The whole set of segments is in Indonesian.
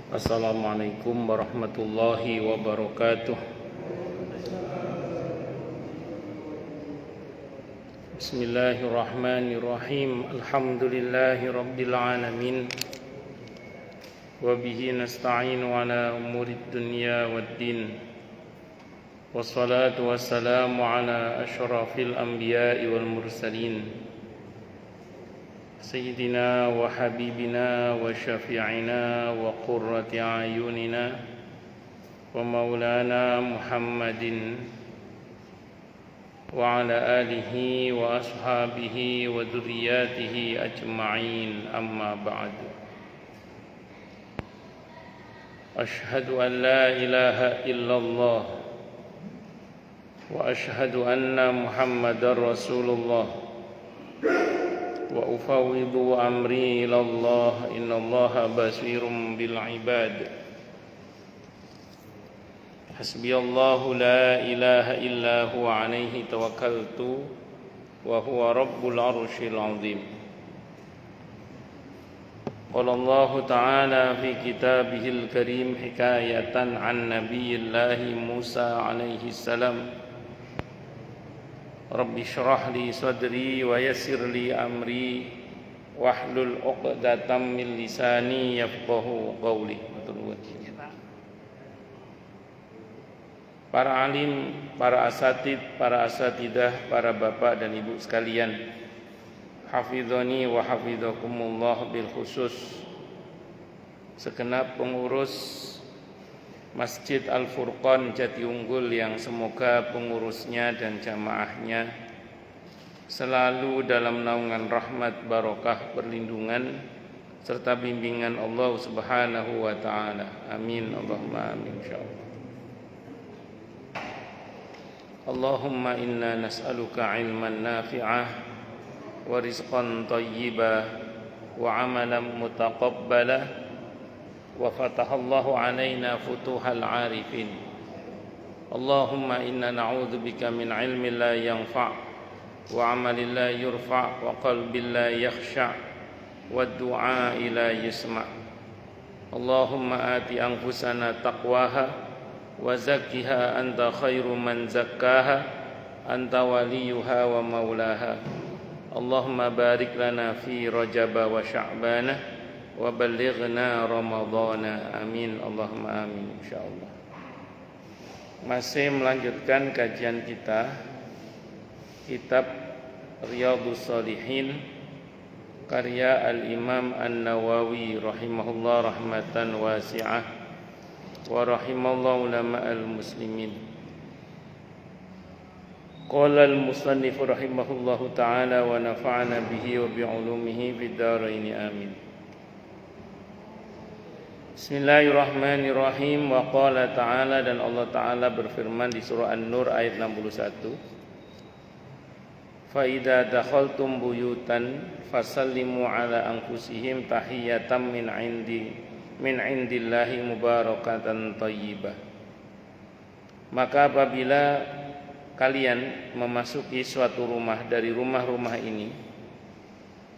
Assalamualaikum warahmatullahi wabarakatuh. Bismillahirrahmanirrahim. Alhamdulillahi rabbil alamin. Wa bihi nasta'inu ala umurid dunya waddin. Wassalatu wassalamu ala asyrafil anbiya'i wal mursalin. Sayyidina wa habibina wa syafi'ina wa qurrati a'yunina wa maulana Muhammadin wa ala alihi wa ashabihi wa dzurriyyatihi ajma'in, amma ba'du. Ashhadu an la ilaha illallah wa ashhadu anna Muhammadar Rasulullah wa ufawwidu amri ilallah, innallaha basirun bil ibad. Hasbiyallahu la ilaha illa huwa alaihi tawakkaltu wa huwa rabbul arsyil azim. Qala Allah ta'ala fi kitabihil karim hikayatan an nabiyillahi Musa alaihi salam. Rabbi syrah li sadri wa yassir li amri wahlul 'uqdatam min lisani yafqahu qawli. Para alim, para asatid, para asatidah, para bapak dan ibu sekalian, hafizani wa hafizakumullah bil khusus segenap pengurus Masjid Al-Furqan Jatiunggul yang semoga pengurusnya dan jamaahnya selalu dalam naungan rahmat, barokah, perlindungan serta bimbingan Allah Subhanahu wa taala. Amin Allahumma amin insyaallah. Allahumma inna nas'aluka ilman nafi'ah wa rizqan thayyibah wa amalan mutaqabbalah wa fatahallahu alaina futuhal arifin. Allahumma inna na'udzubika min ilmin la yanfa' wa amalin la yurfa' wa qalbin la yakhsha' wa du'a la yusma'. Allahumma ati anfusana taqwaha wa zakkiha anta khairu man zakkaha anta waliyuha wa maulaha. Allahumma barik lana fi Rajab wa Sya'bana wa ballighna Ramadhana, amin Allahumma amin insyaallah. Masih melanjutkan kajian kita kitab Riyadhus Shalihin karya Al-Imam An-Nawawi rahimahullah rahmatan wasi'ah wa rahimallahu ulama'al muslimin. Qala al-musannif rahimahullahu ta'ala wa nafa'ana bihi wa bi'ulumihi fid dharain, amin. Bismillahirrahmanirrahim. Wa qala ta'ala, dan Allah ta'ala berfirman di surah An-Nur ayat 61. Fa idza dakhaltum buyutan fasallimu ala anfusihim tahiyatan min indillahi mubarakatan thayyibah. Maka apabila kalian memasuki suatu rumah dari rumah-rumah ini,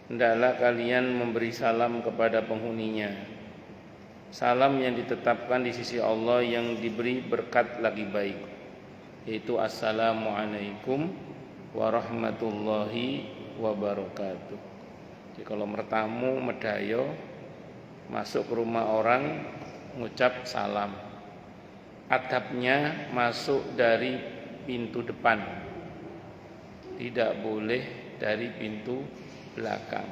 hendaklah kalian memberi salam kepada penghuninya, salam yang ditetapkan di sisi Allah yang diberi berkat lagi baik, yaitu assalamualaikum warahmatullahi wabarakatuh. Jadi kalau mertamu medayo masuk ke rumah orang ngucap salam, adabnya masuk dari pintu depan, tidak boleh dari pintu belakang.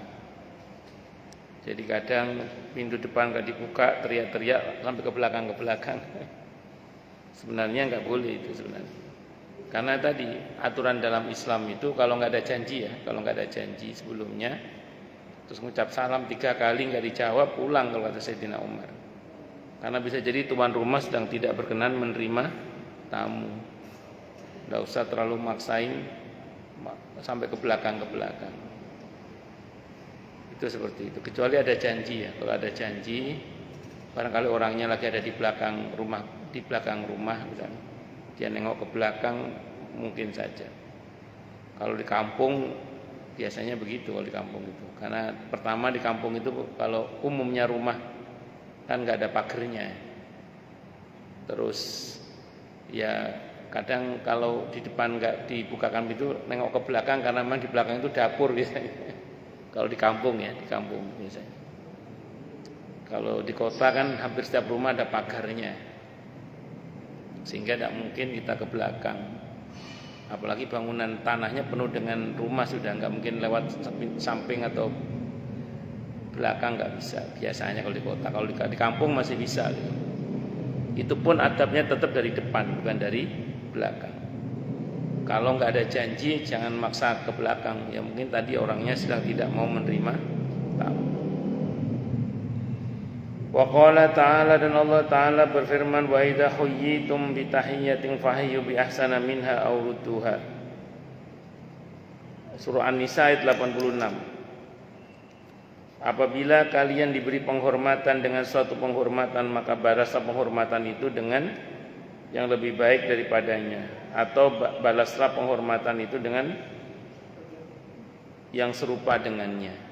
Jadi kadang pintu depan gak dibuka, teriak-teriak sampai ke belakang. Sebenarnya nggak boleh itu sebenarnya. Karena tadi aturan dalam Islam itu kalau nggak ada janji kalau nggak ada janji sebelumnya, terus ngucap salam 3 kali nggak dijawab, pulang kalau kata Sayyidina Umar. Karena bisa jadi tuan rumah sedang tidak berkenan menerima tamu. Nggak usah terlalu maksain sampai ke belakang. Itu seperti itu, kecuali ada janji ya. Kalau ada janji, barangkali orangnya lagi ada di belakang rumah misalnya, dia nengok ke belakang, mungkin saja. Kalau di kampung biasanya begitu, kalau di kampung itu. Karena pertama di kampung itu kalau umumnya rumah kan nggak ada pagernya. Terus ya kadang kalau di depan nggak dibukakan pintu, nengok ke belakang karena memang di belakang itu dapur biasanya. Kalau di kampung ya, di kampung biasanya. Kalau di kota kan hampir setiap rumah ada pagarnya, sehingga tidak mungkin kita ke belakang. Apalagi bangunan tanahnya penuh dengan rumah, sudah nggak mungkin lewat samping atau belakang, nggak bisa. Biasanya kalau di kota, kalau di kampung masih bisa. Gitu. Itu pun adabnya tetap dari depan, bukan dari belakang. Kalau nggak ada janji, jangan maksa ke belakang. Ya mungkin tadi orangnya sedang tidak mau menerima tamu. Wa qala ta'ala, dan Allah Ta'ala berfirman, wa idza huyyitum bi tahiyyatin fahayyu bi ahsana minha aw rudduha. Surah An-Nisa ayat 86. Apabila kalian diberi penghormatan dengan suatu penghormatan, maka balaslah penghormatan itu dengan yang lebih baik daripadanya, atau balaslah penghormatan itu dengan yang serupa dengannya.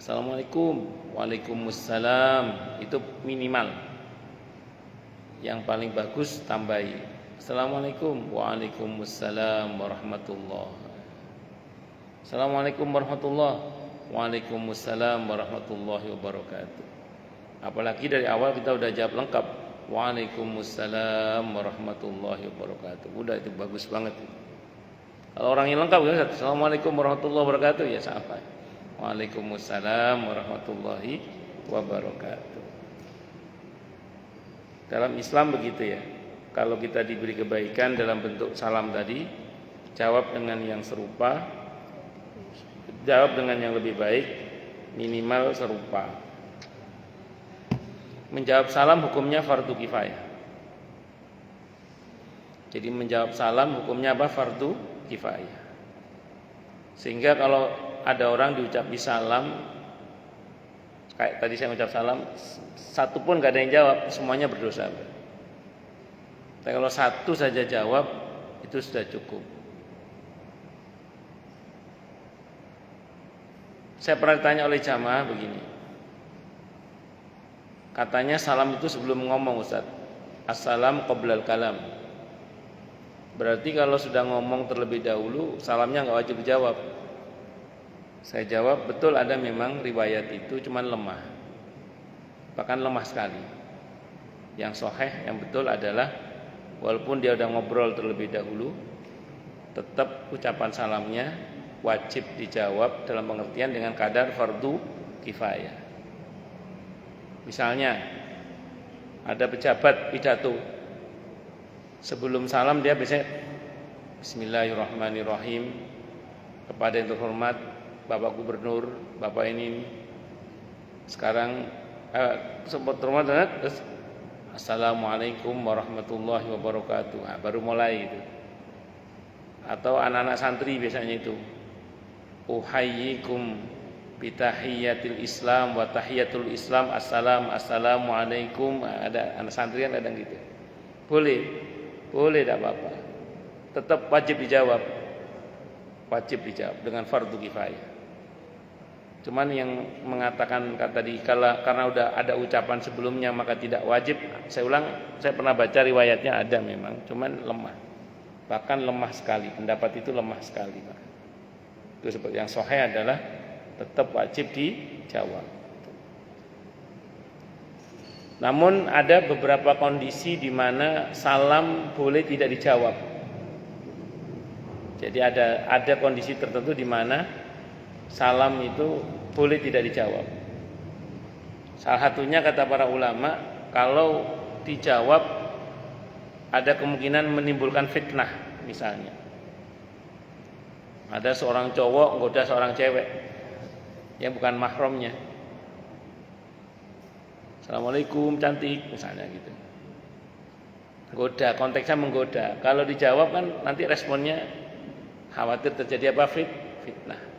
Assalamualaikum, waalaikumsalam, itu minimal. Yang paling bagus tambahi Assalamualaikum, waalaikumsalam warahmatullahi. Assalamualaikum warahmatullahi, waalaikumsalam warahmatullahi wabarakatuh. Apalagi dari awal kita udah jawab lengkap, waalaikumsalam warahmatullahi wabarakatuh. Udah, itu bagus banget. Kalau orang yang lengkap kan Assalamualaikum warahmatullahi wabarakatuh, ya sama. Waalaikumsalam warahmatullahi wabarakatuh. Dalam Islam begitu ya. Kalau kita diberi kebaikan dalam bentuk salam tadi, jawab dengan yang serupa, jawab dengan yang lebih baik, minimal serupa. Menjawab salam hukumnya fardu kifayah. Jadi menjawab salam hukumnya apa? Fardu kifayah. Sehingga kalau ada orang diucapi salam, kayak tadi saya ucap salam, satu pun gak ada yang jawab, semuanya berdosa. Tapi kalau satu saja jawab, itu sudah cukup. Saya pernah ditanya oleh jamaah begini, katanya salam itu sebelum ngomong, Ustaz. Assalam qoblal kalam. Berarti kalau sudah ngomong terlebih dahulu, salamnya gak wajib dijawab. Saya jawab, betul ada memang riwayat itu, cuman lemah. Bahkan lemah sekali. Yang sahih, yang betul adalah walaupun dia udah ngobrol terlebih dahulu, tetap ucapan salamnya wajib dijawab dalam pengertian dengan kadar fardu kifayah. Misalnya ada pejabat pidato, sebelum salam dia biasanya Bismillahirrahmanirrahim, kepada yang terhormat Bapak Gubernur, Bapak ini sekarang sempat terhormat, terus Assalamualaikum warahmatullahi wabarakatuh. Nah, baru mulai itu. Atau anak-anak santri biasanya itu, uhayyikum bitahiyyatil Islam wa tahiyyatul Islam, assalamualaikum. Ada anak santri kan kadang gitu. Boleh tidak apa-apa. Tetap wajib dijawab. Wajib dijawab dengan fardu kifayah. Cuman yang mengatakan tadi karena udah ada ucapan sebelumnya maka tidak wajib. Saya ulang, saya pernah baca riwayatnya ada memang, cuman lemah. Bahkan lemah sekali, pendapat itu lemah sekali. Itu seperti yang sahih adalah tetap wajib dijawab. Namun ada beberapa kondisi di mana salam boleh tidak dijawab. Jadi ada kondisi tertentu di mana salam itu boleh tidak dijawab. Salah satunya kata para ulama, kalau dijawab ada kemungkinan menimbulkan fitnah. Misalnya ada seorang cowok goda seorang cewek yang bukan mahramnya. Assalamualaikum cantik misalnya gitu. Goda, konteksnya menggoda. Kalau dijawab kan nanti responnya khawatir terjadi apa? Fitnah.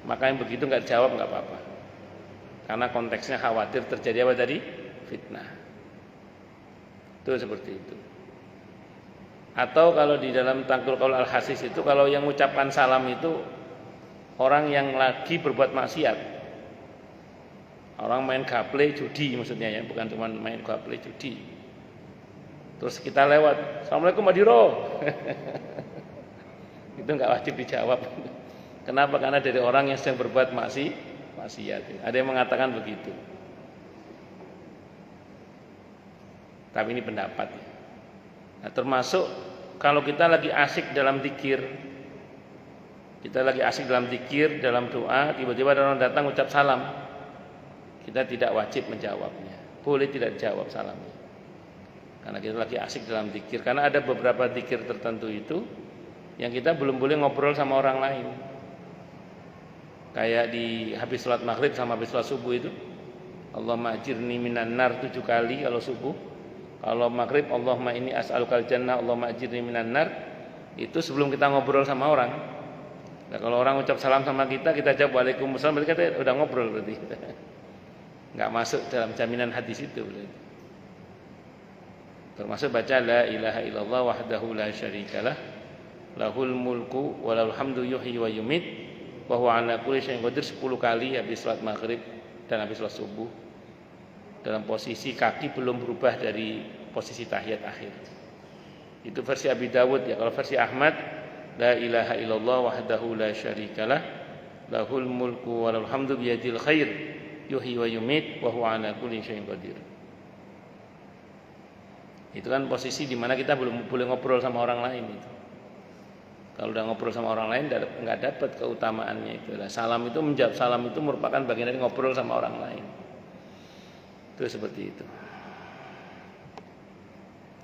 Maka yang begitu nggak jawab nggak apa-apa, karena konteksnya khawatir terjadi apa tadi? Fitnah. Itu seperti itu. Atau kalau di dalam Tangkul Qaul Al-Hasis itu, kalau yang mengucapkan salam itu orang yang lagi berbuat maksiat, Orang main gaple judi maksudnya ya, bukan cuma main gaple judi. Terus kita lewat, Assalamualaikum Pak Diro. Itu nggak wajib dijawab. Kenapa? Karena dari orang yang sedang berbuat maksiat. Ada yang mengatakan begitu. Tapi ini pendapat ya. Nah, termasuk kalau kita lagi asik dalam zikir, dalam doa, tiba-tiba ada orang datang ucap salam, kita tidak wajib menjawabnya. Boleh tidak dijawab salamnya, karena kita lagi asik dalam zikir. Karena ada beberapa zikir tertentu itu yang kita belum boleh ngobrol sama orang lain. Kayak di habis sholat maghrib sama habis sholat subuh itu, Allahumma ajirni minan nar 7 kali kalau subuh. Kalau maghrib, Allahumma inni as'alukal jannah, Allahumma ajirni minan nar. Itu sebelum kita ngobrol sama orang. Nah, kalau orang ucap salam sama kita jawab waalaikumsalam, berarti kita udah ngobrol berarti. Enggak masuk dalam jaminan hadis itu berarti. Termasuk baca la ilaha illallah wahdahu la syarikalah, lahul mulku wa lahul hamdu yuhyi wa yumit, wa huwa ala kulli syai'in qadir 10 kali habis salat maghrib dan habis salat subuh. Dalam posisi kaki belum berubah dari posisi tahiyat akhir. Itu versi Abi Dawud ya. Kalau versi Ahmad, la ilaha illallah wahdahu la syarikalah, lahul mulku wa lahul hamdu biyadil khair, yuhyi wa yumit, wa huwa ala kulli syai'in qadir. Itu kan posisi di mana kita belum boleh ngobrol sama orang lain itu. Kalau udah ngobrol sama orang lain enggak dapat keutamaannya itu. Salam itu, menjawab salam itu merupakan bagian dari ngobrol sama orang lain. Itu seperti itu.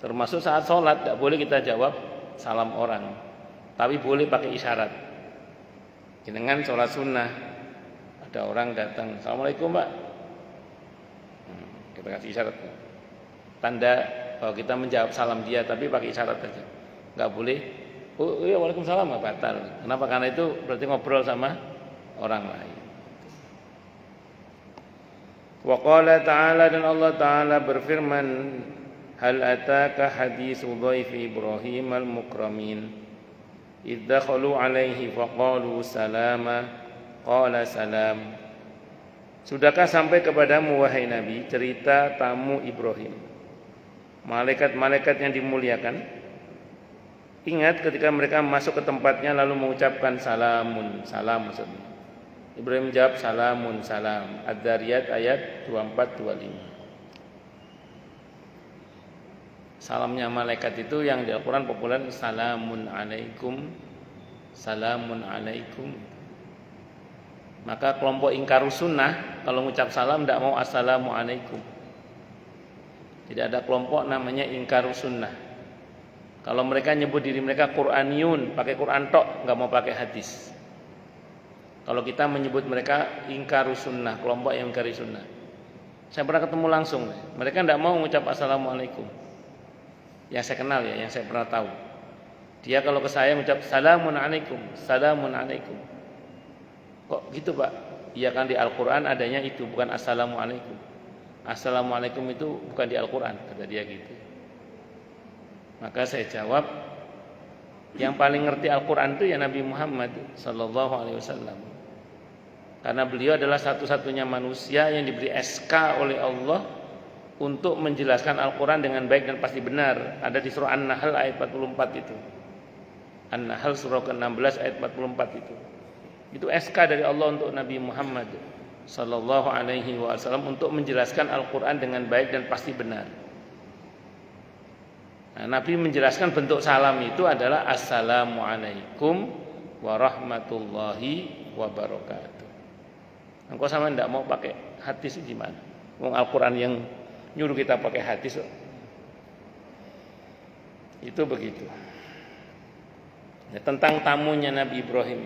Termasuk saat sholat tidak boleh kita jawab salam orang, tapi boleh pakai isyarat. Dengan sholat sunnah, ada orang datang, Assalamualaikum Pak. Kita kasih isyarat, tanda bahwa kita menjawab salam dia, tapi pakai isyarat saja. Enggak boleh. Oh iya, waalaikumsalam, batal. Kenapa? Karena itu berarti ngobrol sama orang lain. Wa qala ta'ala, dan Allah Ta'ala berfirman, hal ataka haditsu dhaifi Ibrahim al-mukramin idh dakhalu alaihi faqalu salama qala salam. Sudahkah sampai kepadamu wahai Nabi cerita tamu Ibrahim, malaikat-malaikat yang dimuliakan? Ingat ketika mereka masuk ke tempatnya lalu mengucapkan salamun, salam maksudnya. Ibrahim menjawab salamun, salam. Ad-Dariyat ayat 24-25. Salamnya malaikat itu yang di Al-Quran populer salamun alaikum, salamun alaikum. Maka kelompok ingkarus sunnah kalau mengucap salam tidak mau assalamu alaikum. Tidak ada kelompok namanya ingkarus sunnah. Kalau mereka nyebut diri mereka Qur'aniyun, pakai Quran tok, nggak mau pakai hadis. Kalau kita menyebut mereka ingkarus sunnah, kelompok yang ingkari sunnah. Saya pernah ketemu langsung, mereka tidak mau mengucap assalamualaikum. Yang saya kenal ya, yang saya pernah tahu. Dia kalau ke saya mengucap salamun alaikum, salamun alaikum. Kok gitu Pak? Iya kan di Al-Quran adanya itu, bukan assalamualaikum. Assalamualaikum itu bukan di Al-Quran, kata dia gitu. Maka saya jawab, yang paling ngerti Al-Quran itu ya Nabi Muhammad sallallahu alaihi wasallam. Karena beliau adalah satu-satunya manusia yang diberi SK oleh Allah untuk menjelaskan Al-Quran dengan baik dan pasti benar. Ada di surah An-Nahl ayat 44 itu. An-Nahl surah ke-16 ayat 44 itu. Itu SK dari Allah untuk Nabi Muhammad sallallahu alaihi wasallam untuk menjelaskan Al-Quran dengan baik dan pasti benar. Nah, Nabi menjelaskan bentuk salam itu adalah assalamualaikum warahmatullahi wabarakatuh. Engkau sama tidak mau pakai hadis gimana? Wong Al-Quran yang nyuruh kita pakai hadis. Itu begitu. Nah, tentang tamunya Nabi Ibrahim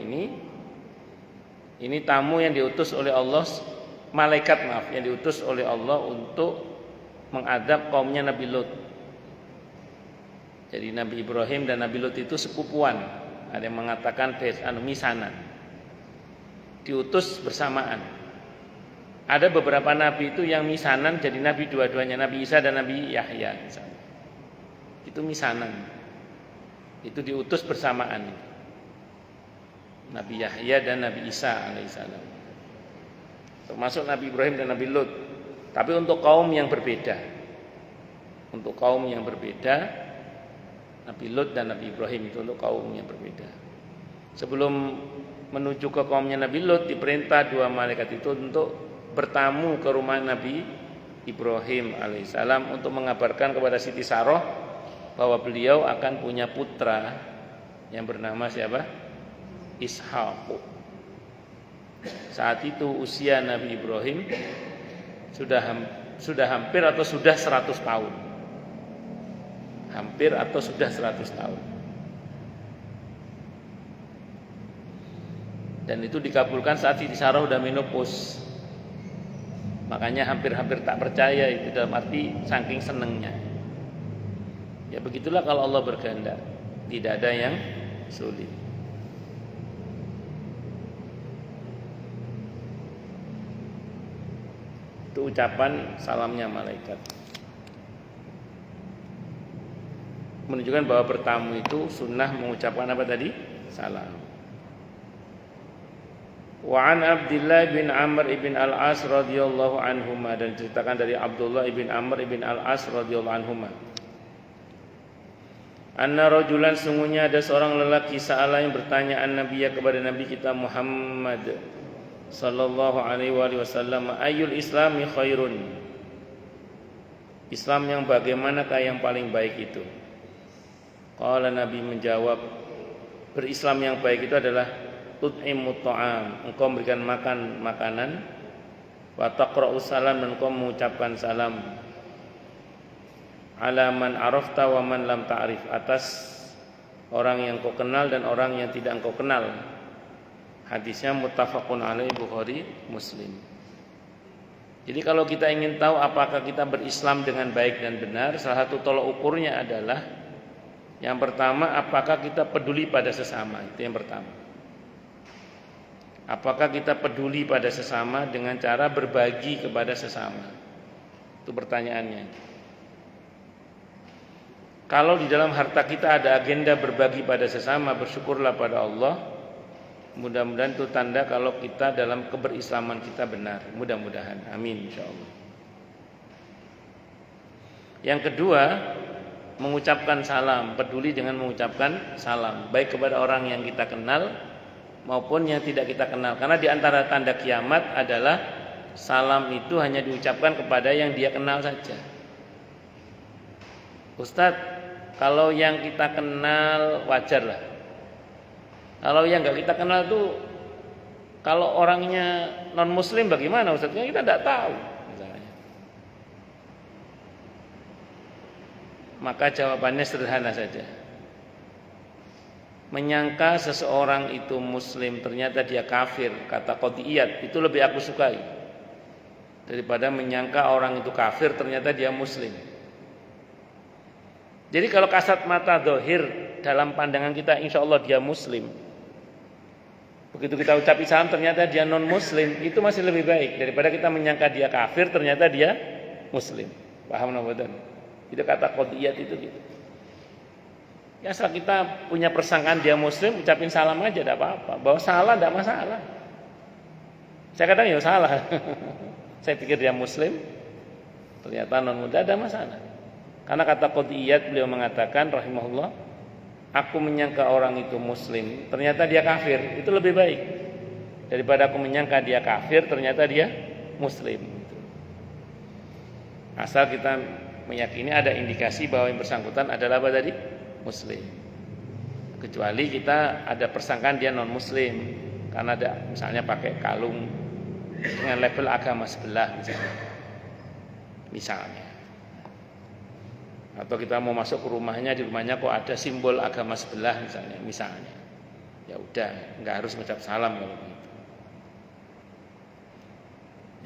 ini tamu yang diutus oleh Allah, malaikat yang diutus oleh Allah untuk mengadab kaumnya Nabi Lut. Jadi Nabi Ibrahim dan Nabi Lut itu sepupuan. Ada yang mengatakan misanan. Diutus bersamaan. Ada beberapa nabi itu yang misanan jadi nabi dua-duanya, Nabi Isa dan Nabi Yahya misalnya. Itu misanan. Itu diutus bersamaan. Nabi Yahya dan Nabi Isa alaihissalam. termasuk Nabi Ibrahim dan Nabi Lut. Tapi untuk kaum yang berbeda. Untuk kaum yang berbeda, Nabi Lut dan Nabi Ibrahim itu untuk kaum yang berbeda. Sebelum menuju ke kaumnya Nabi Lut, diperintah dua malaikat itu untuk bertamu ke rumah Nabi Ibrahim alaihissalam untuk mengabarkan kepada Siti Saroh bahwa beliau akan punya putra yang bernama siapa? Ishaq. Saat itu usia Nabi Ibrahim sudah hampir atau sudah 100 tahun. Hampir atau sudah 100 tahun. Dan itu dikabulkan saat Siti Saroh sudah menopause. Makanya hampir-hampir tak percaya, itu dalam arti saking senengnya. Ya begitulah kalau Allah berkehendak, tidak ada yang sulit. Itu ucapan salamnya malaikat, menunjukkan bahwa bertamu itu sunnah mengucapkan apa tadi? Salam. Wa an Abdullah bin Amr ibn Al-As radhiyallahu anhuma, dan ceritakan dari Abdullah ibn Amr ibn Al-As radhiyallahu anhuma. Anna rajulan, sungguhnya ada seorang lelaki sa'ala yang bertanya an-nabiyya kepada Nabi kita Muhammad sallallahu alaihi wasallam, ayyul islami khairun? Islam yang bagaimanakah yang paling baik itu? Qala, Nabi menjawab, berislam yang baik itu adalah tut'imut ta'am, engkau memberikan makan makanan, wa taqra'us salam, dan engkau mengucapkan salam, ala man arafta wa man lam ta'rif, atas orang yang kau kenal dan orang yang tidak engkau kenal. Hadisnya muttafaqun alaih, Bukhari Muslim. Jadi kalau kita ingin tahu apakah kita berislam dengan baik dan benar, salah satu tolak ukurnya adalah yang pertama, apakah kita peduli pada sesama. Itu yang pertama. Apakah kita peduli pada sesama dengan cara berbagi kepada sesama? Itu pertanyaannya. Kalau di dalam harta kita ada agenda berbagi pada sesama, bersyukurlah pada Allah. Mudah-mudahan itu tanda kalau kita dalam keberislaman kita benar. Mudah-mudahan, amin insyaallah. Yang kedua, mengucapkan salam, peduli dengan mengucapkan salam, baik kepada orang yang kita kenal maupun yang tidak kita kenal. Karena di antara tanda kiamat adalah salam itu hanya diucapkan kepada yang dia kenal saja. Ustadz, kalau yang kita kenal wajar lah. Kalau yang nggak kita kenal tuh, kalau orangnya non muslim bagaimana Ustadz? Kita tidak tahu misalnya. Maka jawabannya sederhana saja. Menyangka seseorang itu muslim ternyata dia kafir, kata qadiyat, itu lebih aku sukai daripada menyangka orang itu kafir ternyata dia muslim. Jadi kalau kasat mata zahir dalam pandangan kita insya Allah dia muslim, begitu kita ucapi salam ternyata dia non muslim, itu masih lebih baik daripada kita menyangka dia kafir ternyata dia muslim. Paham nggak? Itu kata qadiyat itu gitu. Ya asal kita punya persangkaan dia muslim, ucapin salam aja tidak apa-apa. Bahwa salah tidak masalah. Saya kadang ya salah. Saya pikir dia muslim, ternyata non muda, ada masalah. Karena kata qadiyat, beliau mengatakan rahimahullah, aku menyangka orang itu muslim, ternyata dia kafir, itu lebih baik daripada aku menyangka dia kafir, ternyata dia muslim. Asal kita meyakini ada indikasi bahwa yang bersangkutan adalah apa tadi? Muslim. Kecuali kita ada persangkaan dia non muslim karena ada misalnya pakai kalung dengan label agama sebelah misalnya. Atau kita mau masuk ke rumahnya, di rumahnya kok ada simbol agama sebelah misalnya. Ya udah, nggak harus mengucap salam kalau begitu.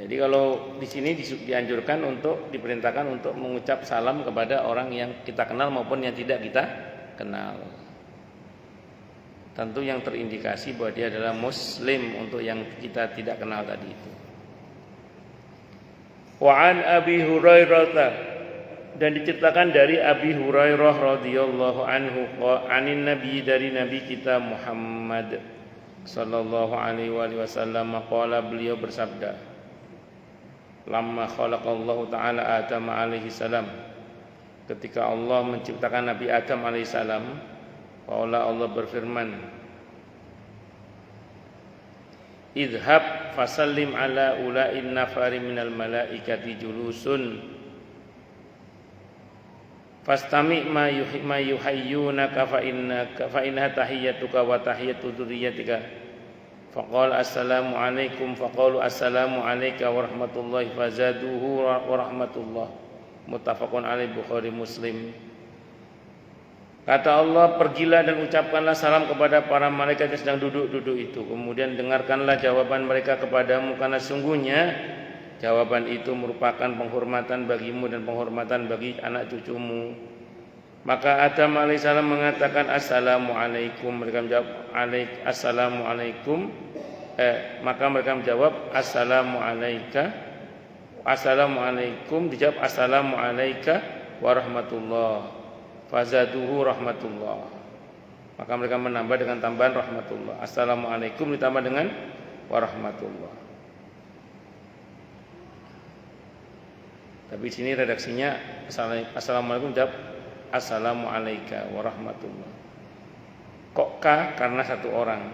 Jadi kalau di sini dianjurkan untuk diperintahkan untuk mengucap salam kepada orang yang kita kenal maupun yang tidak kita kenal. Tentu yang terindikasi bahwa dia adalah muslim untuk yang kita tidak kenal tadi itu. Wa an Abi Hurairah, dan diceritakan dari Abi Hurairah radhiyallahu anhu, anin Nabi, dari Nabi kita Muhammad sallallahu alaihi wasallam, qala, beliau bersabda, lamma khalaqallahu ta'ala Adam alaihi salam, ketika Allah menciptakan Nabi Adam alaihi salam, Allah berfirman, idhab fasallim ala ula'in nafari minal malaikati julusun fastami' ma yuhayyunaka fa inna tahiyyatuka wa tahiyyatu dzurriyyatika. Faqala assalamu alaikum faqalu assalamu alayka wa rahmatullahi fazaduhu wa rahmatullah. Muttafaqun alaih, Bukhari Muslim. Kata Allah, pergilah dan ucapkanlah salam kepada para malaikat yang sedang duduk-duduk itu. Kemudian dengarkanlah jawaban mereka kepadamu, karena sungguhnya jawaban itu merupakan penghormatan bagimu dan penghormatan bagi anak cucumu. Maka Adam alaihissalam mengatakan assalamualaikum. Mereka menjawab assalamualaikum. Maka mereka menjawab assalamualaika. Assalamualaikum, dijawab assalamualaika warahmatullah. Fazaduhu rahmatullah. Maka mereka menambah dengan tambahan rahmatullah. Assalamualaikum ditambah dengan warahmatullah. Tapi di sini redaksinya assalamualaikum, jawab assalamualaika warahmatullah. Kok ka? Karena satu orang.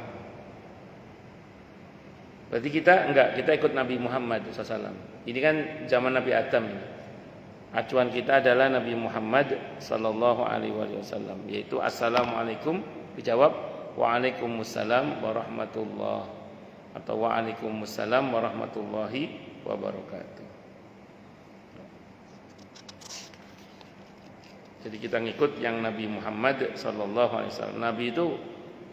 Berarti kita ikut Nabi Muhammad SAW. Ini kan zaman Nabi Adam. Acuan kita adalah Nabi Muhammad sallallahu alaihi wasallam, yaitu assalamualaikum dijawab waalaikumsalam warahmatullah atau waalaikumsalam warahmatullahi wabarakatuh. Jadi kita ngikut yang Nabi Muhammad sallallahu alaihi wasallam. Nabi itu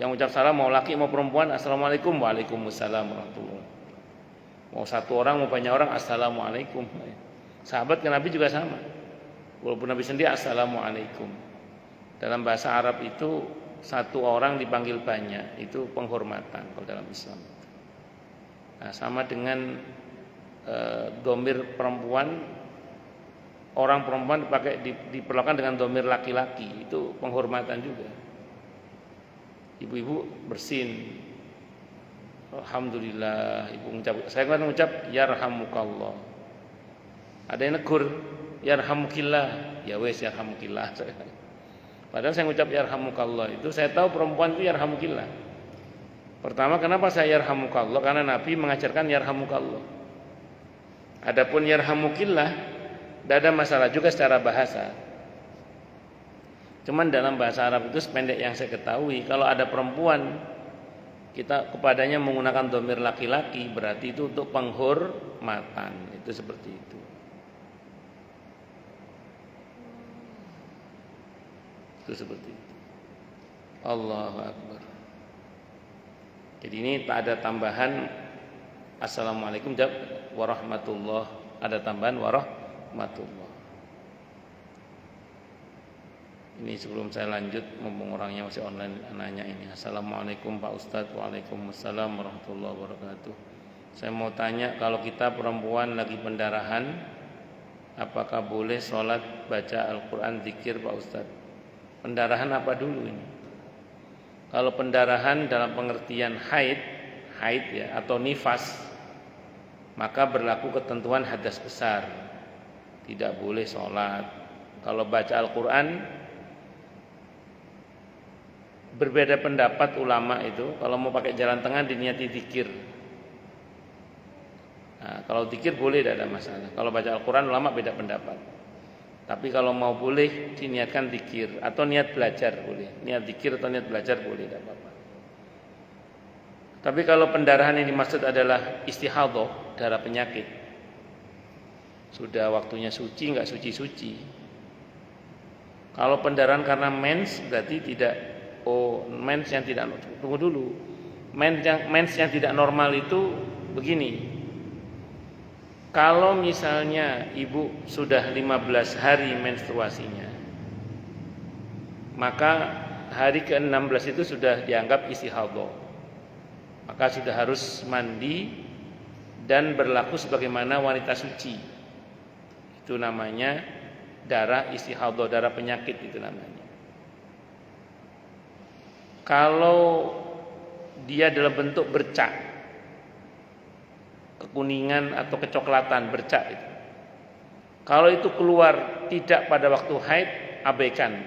yang ucap salam mau laki mau perempuan assalamualaikum waalaikumsalam warahmatullah. Mau satu orang mau banyak orang assalamualaikum. Sahabat ke Nabi juga sama. Walaupun Nabi sendiri assalamualaikum. Dalam bahasa Arab itu satu orang dipanggil banyak, itu penghormatan kalau dalam Islam. Nah, sama dengan domir perempuan, orang perempuan diperlakukan dengan domir laki-laki, itu penghormatan juga. Ibu-ibu bersin, alhamdulillah, ibu mengucap. Saya kan mengucap yarhamukallah. Ada yang negur yarhamukillah, ya wes yarhamukillah. Padahal saya mengucap yarhamukallah itu saya tahu perempuan itu yarhamukillah. Pertama, kenapa saya yarhamukallah? Karena Nabi mengajarkan yarhamukallah. Adapun yarhamukillah tidak ada masalah juga secara bahasa. Cuman dalam bahasa Arab itu sependek yang saya ketahui, kalau ada perempuan kita kepadanya menggunakan domir laki-laki, berarti itu untuk penghormatan. Itu seperti itu. Itu seperti itu. Allahu Akbar. Jadi ini tak ada tambahan assalamualaikum jawab warahmatullah, ada tambahan warahmatullah. Ini sebelum saya lanjut, mumpung orangnya masih online, nanya ini. Assalamualaikum Pak Ustadz. Waalaikumsalam warahmatullahi wabarakatuh. Saya mau tanya, kalau kita perempuan lagi pendarahan, apakah boleh sholat baca Al-Quran zikir Pak Ustadz? Pendarahan apa dulu ini? Kalau pendarahan dalam pengertian haid ya, atau nifas, maka berlaku ketentuan hadas besar, tidak boleh sholat. Kalau baca Al-Quran, berbeda pendapat ulama itu. Kalau mau pakai jalan tengah diniati zikir. Nah, kalau zikir boleh, tidak ada masalah. Kalau baca Al-Quran ulama beda pendapat. Tapi kalau mau boleh diniatkan zikir atau niat belajar boleh. Niat zikir atau niat belajar boleh, tidak apa-apa. Tapi kalau pendarahan yang dimaksud adalah istihadhah, darah penyakit, sudah waktunya suci, enggak suci-suci. Kalau pendarahan karena mens berarti tidak. Mens yang tidak, tunggu dulu. Mens yang tidak normal itu begini. Kalau misalnya ibu sudah 15 hari menstruasinya, maka hari ke-16 itu sudah dianggap istihadhah. Maka sudah harus mandi dan berlaku sebagaimana wanita suci. Itu namanya darah istihadhah, darah penyakit itu namanya. Kalau dia dalam bentuk bercak, kekuningan atau kecoklatan, bercak itu. Kalau itu keluar tidak pada waktu haid, abaikan,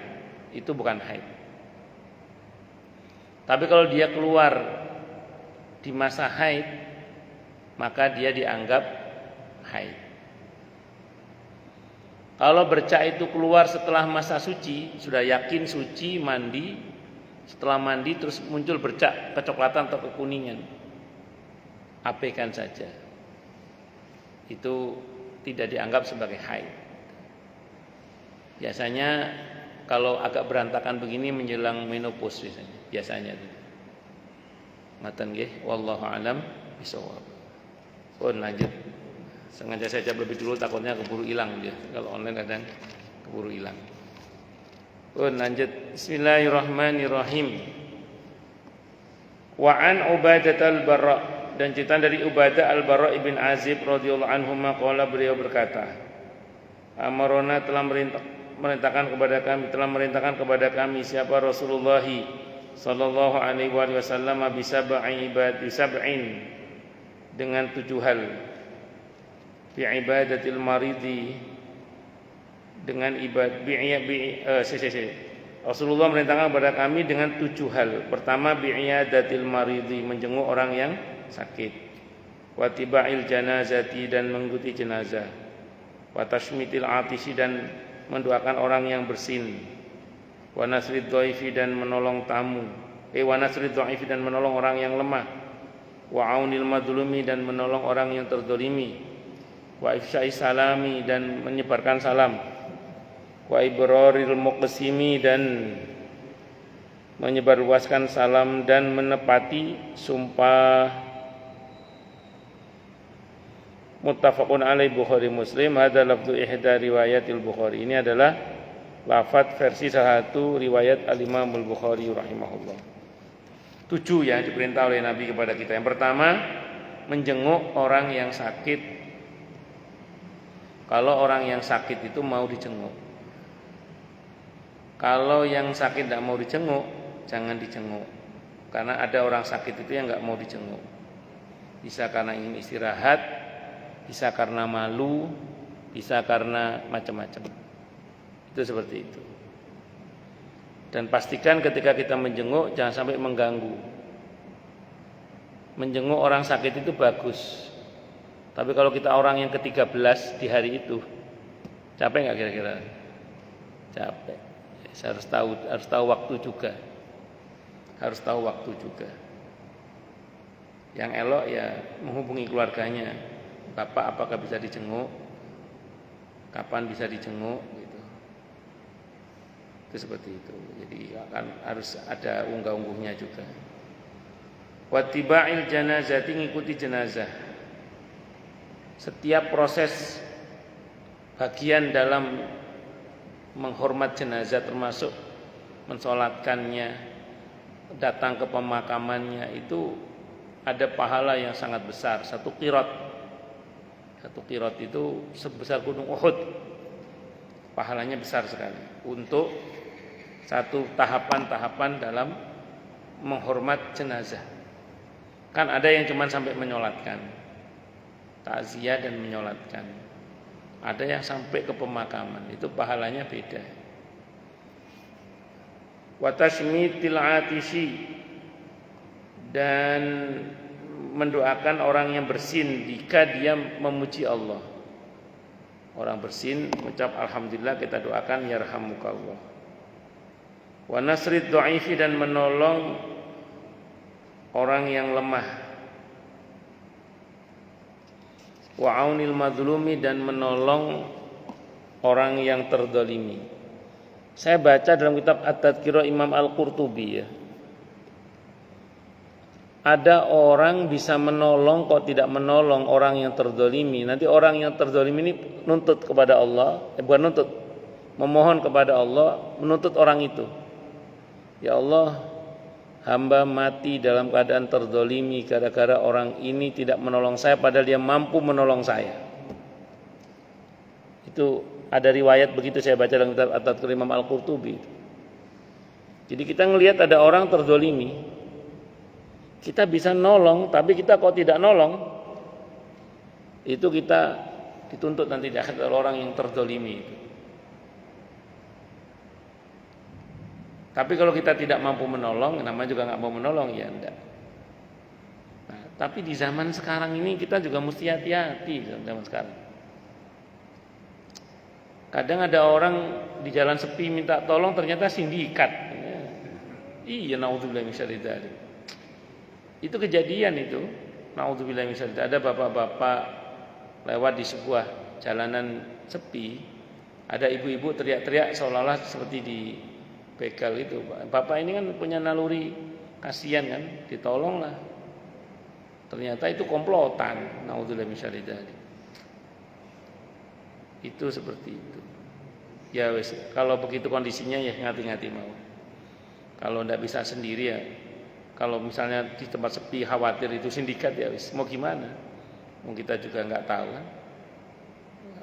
itu bukan haid. Tapi kalau dia keluar di masa haid, maka dia dianggap haid. Kalau bercak itu keluar setelah masa suci, sudah yakin suci, mandi, setelah mandi terus muncul bercak kecoklatan atau kekuningan, abaikan saja. Itu tidak dianggap sebagai haid. Biasanya kalau agak berantakan begini menjelang menopause biasanya. Ngaten nggih, wallahu alam bishawab. Pun lanjut. Sengaja saya jawab lebih dulu takutnya keburu hilang dia. Kalau online kadang keburu hilang. Pun lanjut. Bismillahirrahmanirrahim. Wa an Ubadah al-Barra, dan cerita dari Ubadah al-Barra ibn Azib radhiyallahu anhu maqala, beliau berkata, Amarona telah merintahkan kepada kami siapa Rasulullah sallallahu alaihi wasallam bisab'in dengan 7 hal. Bi ibadatil maridi, dengan Rasulullah merintahkan kepada kami dengan 7 hal. Pertama, bi'iyadatil maridi, menjenguk orang yang sakit. Wa tiba'il janazati, dan mengikuti jenazah. Wa tashmitil atisi, dan mendoakan orang yang bersin. Wa nasrid dhaifi, dan menolong tamu. Wa nasrid dhaifi, dan menolong orang yang lemah. Wa aunil madlumi, dan menolong orang yang terdolimi. Wa ifsyai salami, dan menyebarkan salam. Wa ibraril muqsimi, dan menyebarluaskan salam dan menepati sumpah. Muttafaqun alaih, Bukhari Muslim. Hadza lafdhu ihda riwayatil Bukhari. Ini adalah lafaz versi salah satu riwayat al-Imam al-Bukhari rahimahullah. 7 yang diperintah oleh Nabi kepada kita. Yang pertama, menjenguk orang yang sakit. Kalau orang yang sakit itu mau dijenguk. Kalau yang sakit tidak mau dijenguk, jangan dijenguk. Karena ada orang sakit itu yang nggak mau dijenguk. Bisa karena ingin istirahat, bisa karena malu, bisa karena macam-macam. Itu seperti itu. Dan pastikan ketika kita menjenguk jangan sampai mengganggu. Menjenguk orang sakit itu bagus. Tapi kalau kita orang yang ke-13 di hari itu, capek nggak kira-kira? Capek. Saya harus tahu waktu juga. Harus tahu waktu juga. Yang elok ya menghubungi keluarganya. Bapak apakah bisa dijenguk? Kapan bisa dijenguk? Gitu. Itu seperti itu. Jadi akan harus ada unggah-ungguhnya juga. Wattiba'il janazati, ngikuti jenazah. Setiap proses bagian dalam menghormat jenazah, termasuk mensolatkannya, datang ke pemakamannya, itu ada pahala yang sangat besar. Satu qirat itu sebesar gunung Uhud. Pahalanya besar sekali untuk satu tahapan-tahapan dalam menghormat jenazah. Kan ada yang cuma sampai menyolatkan, takziah dan menyolatkan. Ada yang sampai ke pemakaman, itu pahalanya beda. Wa tashmitil atisi, dan mendoakan orang yang bersin jika dia memuji Allah. Orang bersin mengucap alhamdulillah, kita doakan yarhamukallah. Wa nasrid dhaifi, dan menolong orang yang lemah. Wa aunil madlumi, dan menolong orang yang terdolimi. Saya baca dalam kitab At-Tadhkirah Imam Al-Qurtubi ya. Ada orang bisa menolong kok tidak menolong orang yang terdolimi. Nanti orang yang terdolimi ini nuntut kepada Allah, bukan nuntut, memohon kepada Allah, menuntut orang itu. Ya Allah, hamba mati dalam keadaan terdolimi gara-gara orang ini tidak menolong saya padahal dia mampu menolong saya. Itu ada riwayat begitu, saya baca dalam kitab At-Tadhkirah Imam Al-Qurtubi. Jadi kita ngelihat ada orang terdolimi, kita bisa nolong, tapi kita kok tidak nolong, Itu kita dituntut nanti di akhirat oleh orang yang terzalimi itu. Tapi kalau kita tidak mampu menolong, namanya juga nggak mau menolong, ya enggak. Nah, tapi di zaman sekarang ini kita juga mesti hati-hati zaman sekarang. Kadang ada orang di jalan sepi minta tolong, ternyata sindikat. Iya, naudzubillah min syarri dzalik. Itu kejadian itu. Naudzubillah min syarri dzalik. Ada bapak-bapak lewat di sebuah jalanan sepi, ada ibu-ibu teriak-teriak seolah-olah seperti di begal itu. Bapak ini kan punya naluri kasihan kan, ditolonglah. Ternyata itu komplotan. Naudzubillah min syarri dzalik. Itu seperti itu. Ya wes, kalau begitu kondisinya ya ngati-ngati mau. Kalau ndak bisa sendiri ya, kalau misalnya di tempat sepi khawatir itu sindikat ya wes, mau gimana? Mau kita juga nggak tahu kan.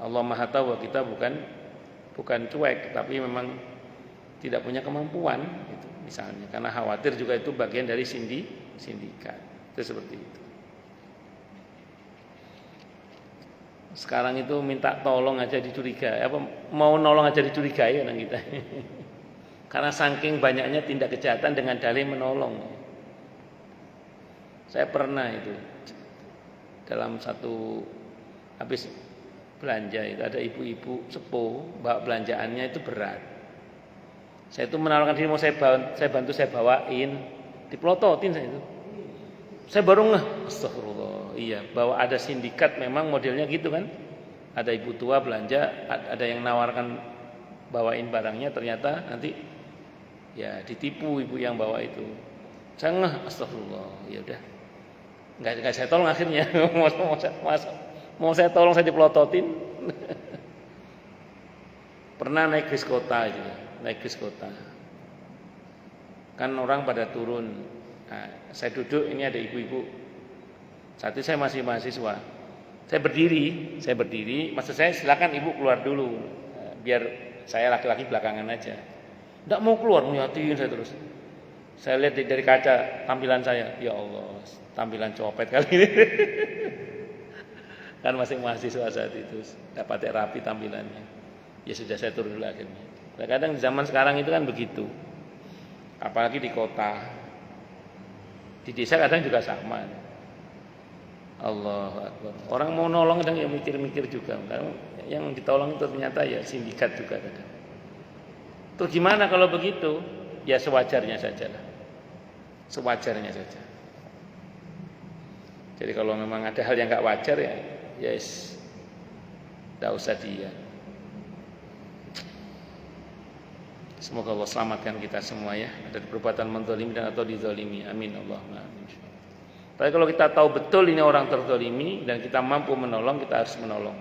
Allah Maha tahu, kita bukan cuek, tapi memang tidak punya kemampuan gitu, misalnya karena khawatir juga itu bagian dari sindikat. Itu seperti itu. Sekarang itu minta tolong aja dicurigai, apa mau nolong aja dicurigai orang kita. Karena saking banyaknya tindak kejahatan dengan dalih menolong. Saya pernah itu dalam satu habis belanja itu ada ibu-ibu sepuh bawa belanjaannya itu berat. Saya itu menawarkan diri mau saya bantu saya bawain, dipelototin saya itu. Saya baru ngeh, astagfirullah. Iya, bahwa ada sindikat memang modelnya gitu kan. Ada ibu tua belanja, ada yang nawarkan bawain barangnya, ternyata nanti ya ditipu ibu yang bawa itu. Saya ngeh, astagfirullah. Ya udah. Enggak saya tolong akhirnya. mau saya tolong saya dipelototin. Pernah naik bis kota itu, naik bis kota. Kan orang pada turun. Nah, saya duduk, ini ada ibu-ibu. Saat itu saya masih mahasiswa. Saya berdiri. Maksud saya silakan ibu keluar dulu, biar saya laki-laki belakangan aja. Tidak mau keluar, ngeliatin saya terus. Saya lihat dari kaca tampilan saya, ya Allah, tampilan copet kali ini. Kan masih mahasiswa saat itu, dapat rapi tampilannya. Ya sudah saya turun dulu akhirnya. Kadang zaman sekarang itu kan begitu, apalagi di kota. Di desa kadang juga sama. Allahu Akbar. Orang mau nolong kadang ya mikir-mikir juga. Kadang yang ditolong itu ternyata ya sindikat juga kadang. Terus gimana kalau begitu? Ya sewajarnya saja lah. Sewajarnya saja. Jadi kalau memang ada hal yang enggak wajar ya, yes, enggak usah dia. Semoga Allah selamatkan kita semua ya dari perbuatan menzalimi dan atau dizalimi. Amin Allahumma amin. Tapi kalau kita tahu betul ini orang terzalimi dan kita mampu menolong, kita harus menolong.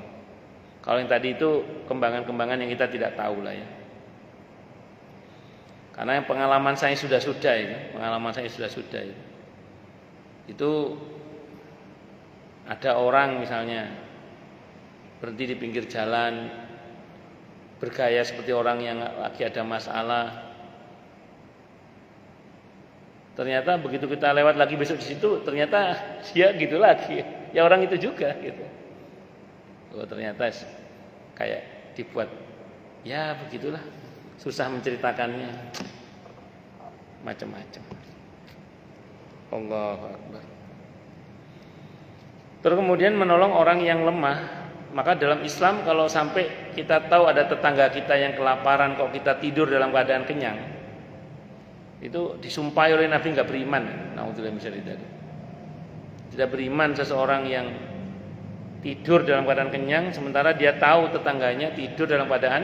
Kalau yang tadi itu kembangan-kembangan yang kita tidak tahu lah ya. Karena yang pengalaman saya sudah itu. Itu ada orang misalnya berhenti di pinggir jalan, bergaya seperti orang yang lagi ada masalah. Ternyata begitu kita lewat lagi besok di situ, ternyata dia gitu lagi. Ya orang itu juga gitu. Oh, ternyata kayak dibuat. Ya begitulah. Susah menceritakannya. Macam-macam. Allahu Akbar. Terus kemudian menolong orang yang lemah. Maka dalam Islam kalau sampai kita tahu ada tetangga kita yang kelaparan, kok kita tidur dalam keadaan kenyang, itu disumpahi oleh Nabi enggak beriman. Naudzubillah min syarri dzalik. Tidak beriman seseorang yang tidur dalam keadaan kenyang sementara dia tahu tetangganya tidur dalam keadaan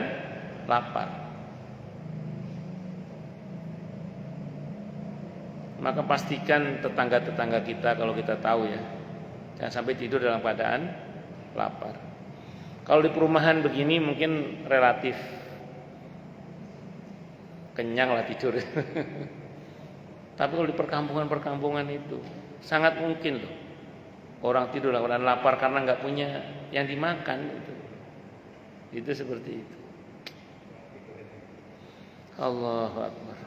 lapar. Maka pastikan tetangga-tetangga kita kalau kita tahu ya, jangan sampai tidur dalam keadaan lapar. Kalau di perumahan begini mungkin relatif kenyang lah tidur. Tapi kalau di perkampungan itu sangat mungkin loh orang tidur dalam keadaan lapar karena nggak punya yang dimakan. Itu seperti itu. Allahu Akbar.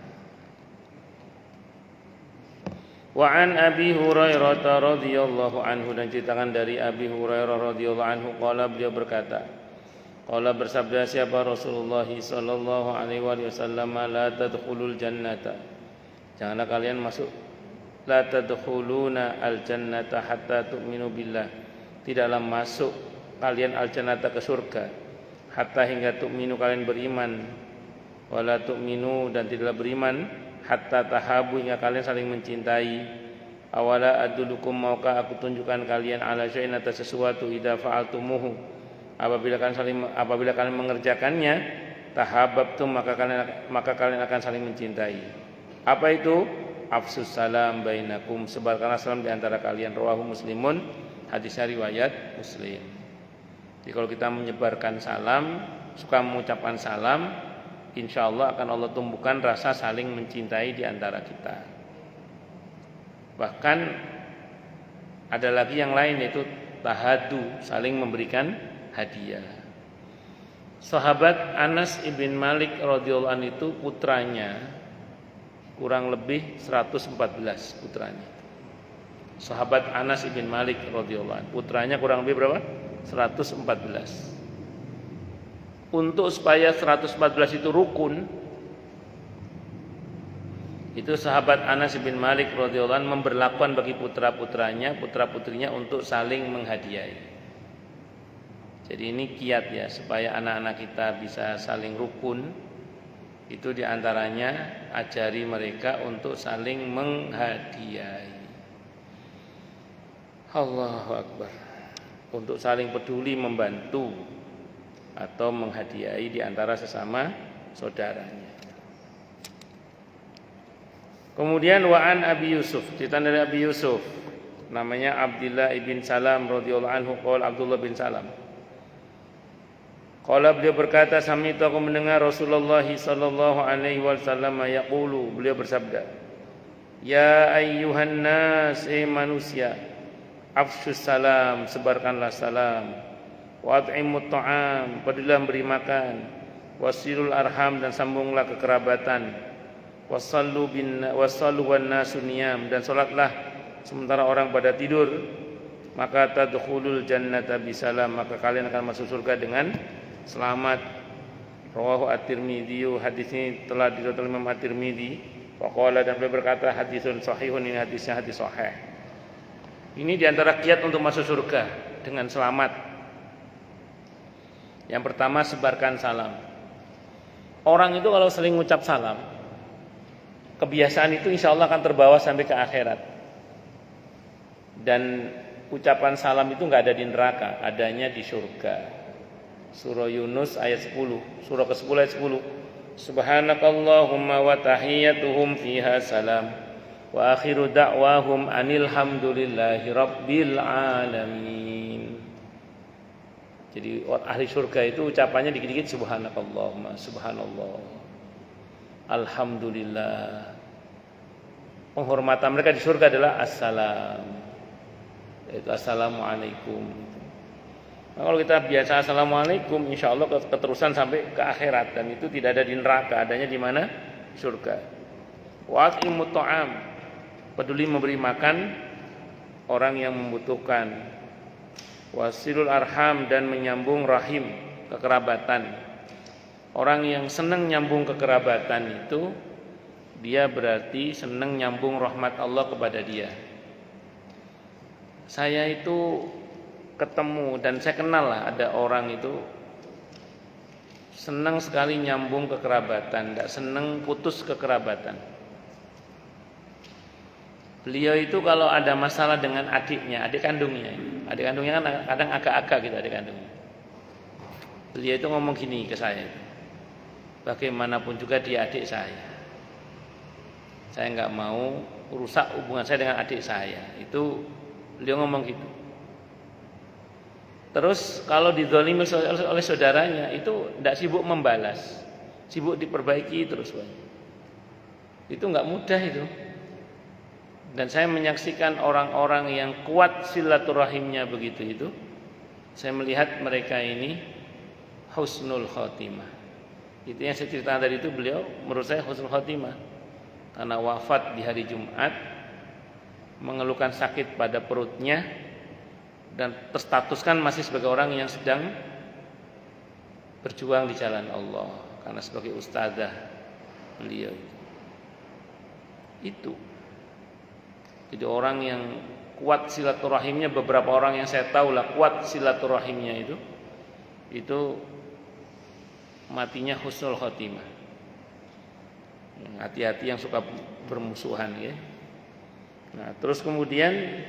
Wa an Abi Hurairah radhiyallahu anhu, dan ceritakan dari Abi Hurairah radhiyallahu anhu, qala, beliau berkata, qala bersabda siapa Rasulullah sallallahu alaihi wasallam, la tadkhulul jannata, janganlah kalian masuk, la tadkhuluna al jannata hatta tu'minu billah, tidaklah masuk kalian al jannata ke surga, hatta hingga tu'minu kalian beriman, wala tu'minu dan tidaklah beriman, hatta tahabu hingga kalian saling mencintai. Awala adulukum, maukah aku tunjukkan kalian ala syai'in atas sesuatu, idza fa'altumuhu, apabila kalian mengerjakannya, tahabbtum, maka kalian akan saling mencintai. Apa itu? Afsus salam bainakum, sebarkanlah salam di antara kalian. Rawahu Muslimun, hadisnya riwayat Muslim. Jadi kalau kita menyebarkan salam, suka mengucapkan salam, insyaallah akan Allah tumbuhkan rasa saling mencintai di antara kita. Bahkan ada lagi yang lain, yaitu tahadu, saling memberikan hadiah. Sahabat Anas ibn Malik radhiyallahu anhu itu putranya kurang lebih 114 putranya. Sahabat Anas ibn Malik radhiyallahu anhu, putranya kurang lebih berapa? 114. Untuk supaya 114 itu rukun, itu sahabat Anas bin Malik radhiyallahu anhu memberlakukan bagi putra-putrinya untuk saling menghadiahi. Jadi ini kiat ya, supaya anak-anak kita bisa saling rukun. Itu diantaranya ajari mereka untuk saling menghadiahi. Allahu Akbar. Untuk saling peduli, membantu atau menghadiahi di antara sesama saudaranya. Kemudian wa'an Abi Yusuf, cerita dari Abi Yusuf, namanya Abdullah ibn Salam radhiyallahu anhu, qala Abdullah bin Salam, qala, beliau berkata, sami'tu, aku mendengar Rasulullah sallallahu alaihi wasallam yaqulu, beliau bersabda, ya ayyuhan nas, manusia, afshus salam, sebarkanlah salam, wa at'imut ta'am, pedulilah memberi makan, wasilul arham, dan sambunglah kekerabatan, wasallu wan nasu niyam, dan salatlah sementara orang pada tidur, maka tadkhulul jannata bisalam, maka kalian akan masuk surga dengan selamat. Rawahu at-Tirmidzi, hadis ini telah diriwayatkan oleh Imam At-Tirmidzi. Wa qala, dan beliau berkata, hadisun sahihun, ini hadisnya hadis sahih. Ini diantara kiat untuk masuk surga dengan selamat. Yang pertama, sebarkan salam. Orang itu kalau sering ngucap salam, kebiasaan itu insya Allah akan terbawa sampai ke akhirat. Dan ucapan salam itu nggak ada di neraka, adanya di surga. Surah Yunus ayat 10, surah ke-10 ayat 10. Subhanakallahumma wa tahiyyatuhum fiha salam, wa akhiru da'wahum anil hamdulillahi rabbil alamin. Jadi ahli surga itu ucapannya dikit-dikit subhanakallahumma, subhanallah, alhamdulillah. Penghormatan mereka di surga adalah assalam, yaitu assalamualaikum. Nah, kalau kita biasa assalamualaikum, insya Allah keterusan sampai ke akhirat, dan itu tidak ada di neraka, adanya di mana? Di surga. Wa'at'imut ta'am, peduli memberi makan orang yang membutuhkan. Wasilul arham, dan menyambung rahim, kekerabatan. Orang yang senang nyambung kekerabatan itu, dia berarti senang nyambung rahmat Allah kepada dia. Saya itu ketemu, dan saya kenal lah, ada orang itu senang sekali nyambung kekerabatan, tidak senang putus kekerabatan. Beliau itu kalau ada masalah dengan adiknya, adik kandungnya kan kadang agak-agak gitu adik kandungnya. Beliau itu ngomong gini ke saya, bagaimanapun juga dia adik saya nggak mau rusak hubungan saya dengan adik saya. Itu beliau ngomong gitu. Terus kalau dizalimi oleh saudaranya, itu tidak sibuk membalas, sibuk diperbaiki terus. Itu nggak mudah itu. Dan saya menyaksikan orang-orang yang kuat silaturahimnya begitu itu. Saya melihat mereka ini husnul khotimah. Itu yang saya ceritakan tadi itu, beliau menurut saya husnul khotimah. Karena wafat di hari Jumat, mengeluhkan sakit pada perutnya dan terstatuskan masih sebagai orang yang sedang berjuang di jalan Allah karena sebagai ustadzah beliau itu. Jadi orang yang kuat silaturahimnya, beberapa orang yang saya tahu lah kuat silaturahimnya itu matinya husnul khotimah. Hati-hati yang suka bermusuhan ya. Nah, terus kemudian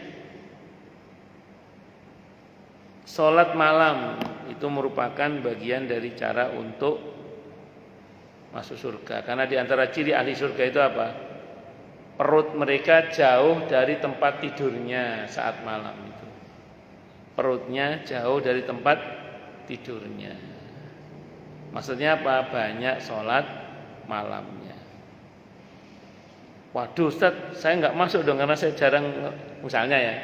sholat malam itu merupakan bagian dari cara untuk masuk surga. Karena di antara ciri ahli surga itu apa? Perut mereka jauh dari tempat tidurnya saat malam itu. Perutnya jauh dari tempat tidurnya. Maksudnya apa? Banyak sholat malamnya. Waduh Ustaz, saya nggak masuk dong karena saya jarang, misalnya ya.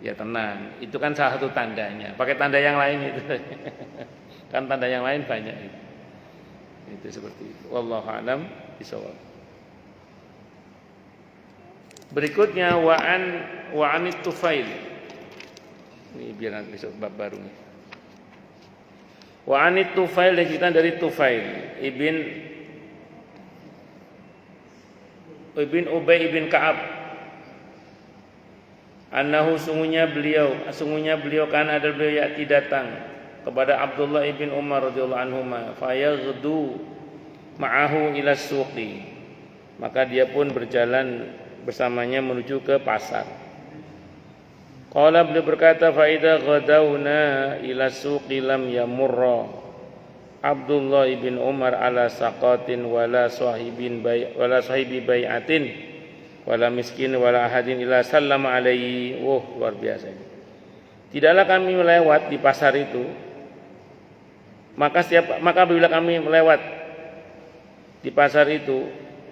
Ya tenang, itu kan salah satu tandanya. Pakai tanda yang lain itu. Kan tanda yang lain banyak itu. Itu seperti itu. Wallahu a'lam bishawab. Berikutnya wa'anit Tufail. Ini biar nanti besok bab baru nih. Wa'anit Tufail dari Tufail Ibn Ubay ibn Ka'ab. Annahu sungguhnya beliau kan ada beliau ya'ti datang kepada Abdullah ibn Umar radhiyallahu anhuma fayaghdu ma'ahu ila suqi. Maka dia pun berjalan bersamanya menuju ke pasar. Qala beliau berkata fa idza ghadawna ila suqi lam yamurra Abdullah ibn Umar ala saqatin wala sahibi bai'atin wala miskin wala ahadin illa sallama alaihi. Luar biasa ini. Tidaklah kami melewat di pasar itu, maka bila kami melewat di pasar itu,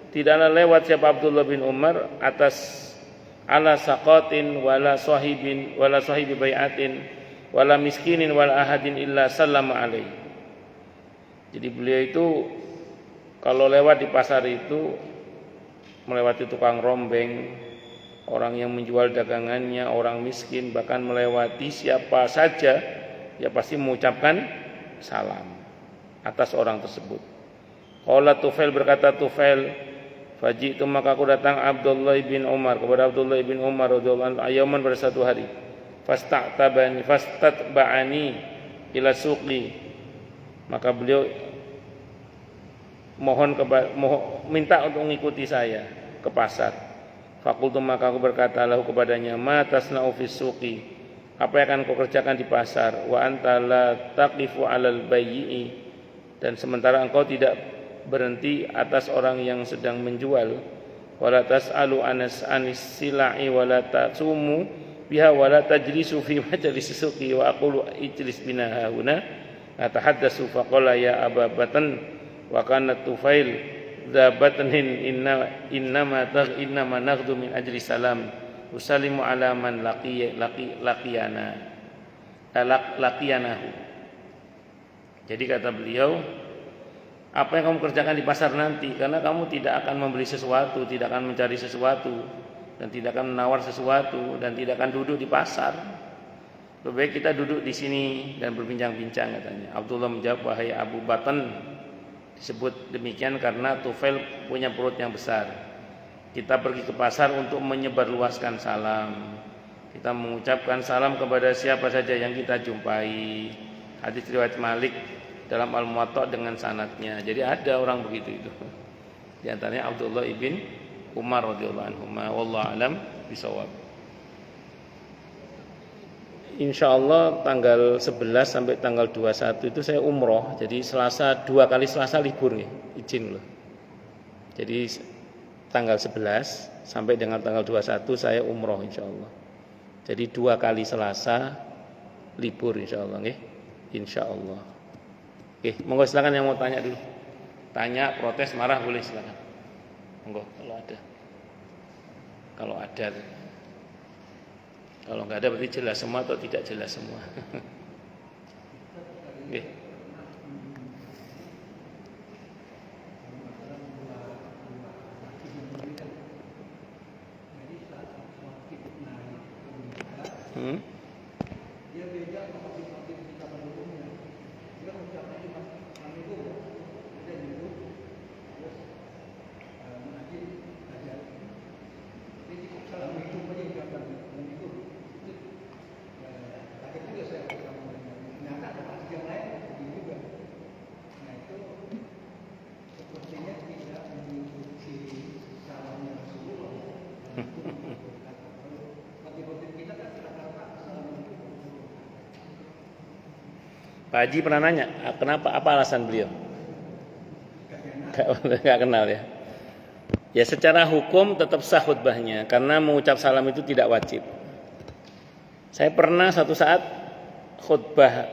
tidaklah lewat siapa Abdullah bin Umar atas ala saqatin wala sahibi bai'atin wala miskinin wala ahadin illa sallama alaihi. Jadi beliau itu kalau lewat di pasar itu melewati tukang rombeng, orang yang menjual dagangannya, orang miskin, bahkan melewati siapa saja, ya pasti mengucapkan salam atas orang tersebut. Qala Tufail, berkata Tufail, faji'tu maka aku datang Abdullah bin Umar kepada Abdullah bin Umar radhiyallahu anhu ayaman pada satu hari. Fastatba'ani ila suqi. Maka beliau minta untuk mengikuti saya ke pasar. Fakultu maka aku berkata lahu kepadanya, ma tasna'u fis suqi, apa yang akan kau kerjakan di pasar? Wa anta la taqifu 'alal bayyi, dan sementara engkau tidak berhenti atas orang yang sedang menjual. Wala tas'alu anis sila'i wala tasumu biha wala tajlisu fi majlis suqi wa aqulu ijlis bina hauna atahaddatsu faqala ya Aba Batan wa kana Tufail dzabatanin innama naghdu min ajli salam usallimu ala man laqiyanahu. Jadi kata beliau, apa yang kamu kerjakan di pasar nanti, karena kamu tidak akan membeli sesuatu, tidak akan mencari sesuatu, dan tidak akan menawar sesuatu, dan tidak akan duduk di pasar. Lebih baik kita duduk di sini dan berbincang-bincang, katanya. Abdullah menjawab, wahai Abu Batan, disebut demikian karena Tufail punya perut yang besar. Kita pergi ke pasar untuk menyebarluaskan salam. Kita mengucapkan salam kepada siapa saja yang kita jumpai. Hadis riwayat Malik dalam Al-Muwatta dengan sanadnya. Jadi ada orang begitu itu. Di antaranya Abdullah ibn Umar radhiyallahu anhu. Wallahu alam bishawab. Insyaallah tanggal 11 sampai tanggal 21 itu saya umroh. Jadi dua kali Selasa libur nih, izin loh. Jadi tanggal 11 sampai dengan tanggal 21 saya umroh insyaallah. Jadi 2 kali Selasa libur insyaallah nggih. Insyaallah. Oke, monggo silakan yang mau tanya dulu. Tanya, protes, marah boleh silakan. Monggo kalau ada. Kalau ada. Kalau enggak ada berarti jelas semua atau tidak jelas semua. Oke. dia beda sama motif kita pendukungnya. Dia mengucapkan itu kami itu dia dulu terus mengaji ajar. Jadi cukup salam itu aja ucapan dan itu kaget juga saya bersama dengan ternyata ada masjid yang lain begitu juga. Nah itu sepertinya tidak mengikuti salamnya Rasulullah. Motif-motif kita kan rata-rata salam itu. Pak Haji pernah nanya, kenapa, apa alasan beliau? Gak kenal ya. Ya secara hukum tetap sah khutbahnya, karena mengucap salam itu tidak wajib. Saya pernah satu saat khutbah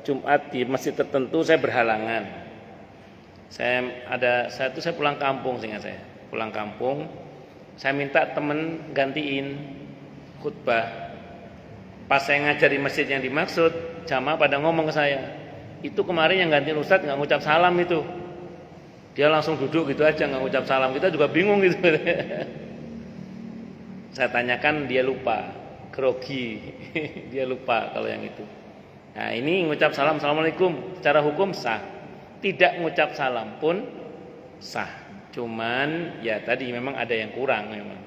Jumat di masjid tertentu, saya berhalangan. Saya pulang kampung, seingat saya. Pulang kampung, saya minta teman gantiin khutbah. Pas saya ngajar di masjid yang dimaksud, jamaah pada ngomong ke saya, itu kemarin yang gantiin ustadz nggak ngucap salam itu. Dia langsung duduk gitu aja nggak ngucap salam. Kita juga bingung gitu. Saya tanyakan, dia lupa, grogi, dia lupa kalau yang itu. Nah ini ngucap salam, assalamualaikum, secara hukum sah. Tidak ngucap salam pun sah. Cuman ya tadi memang ada yang kurang memang.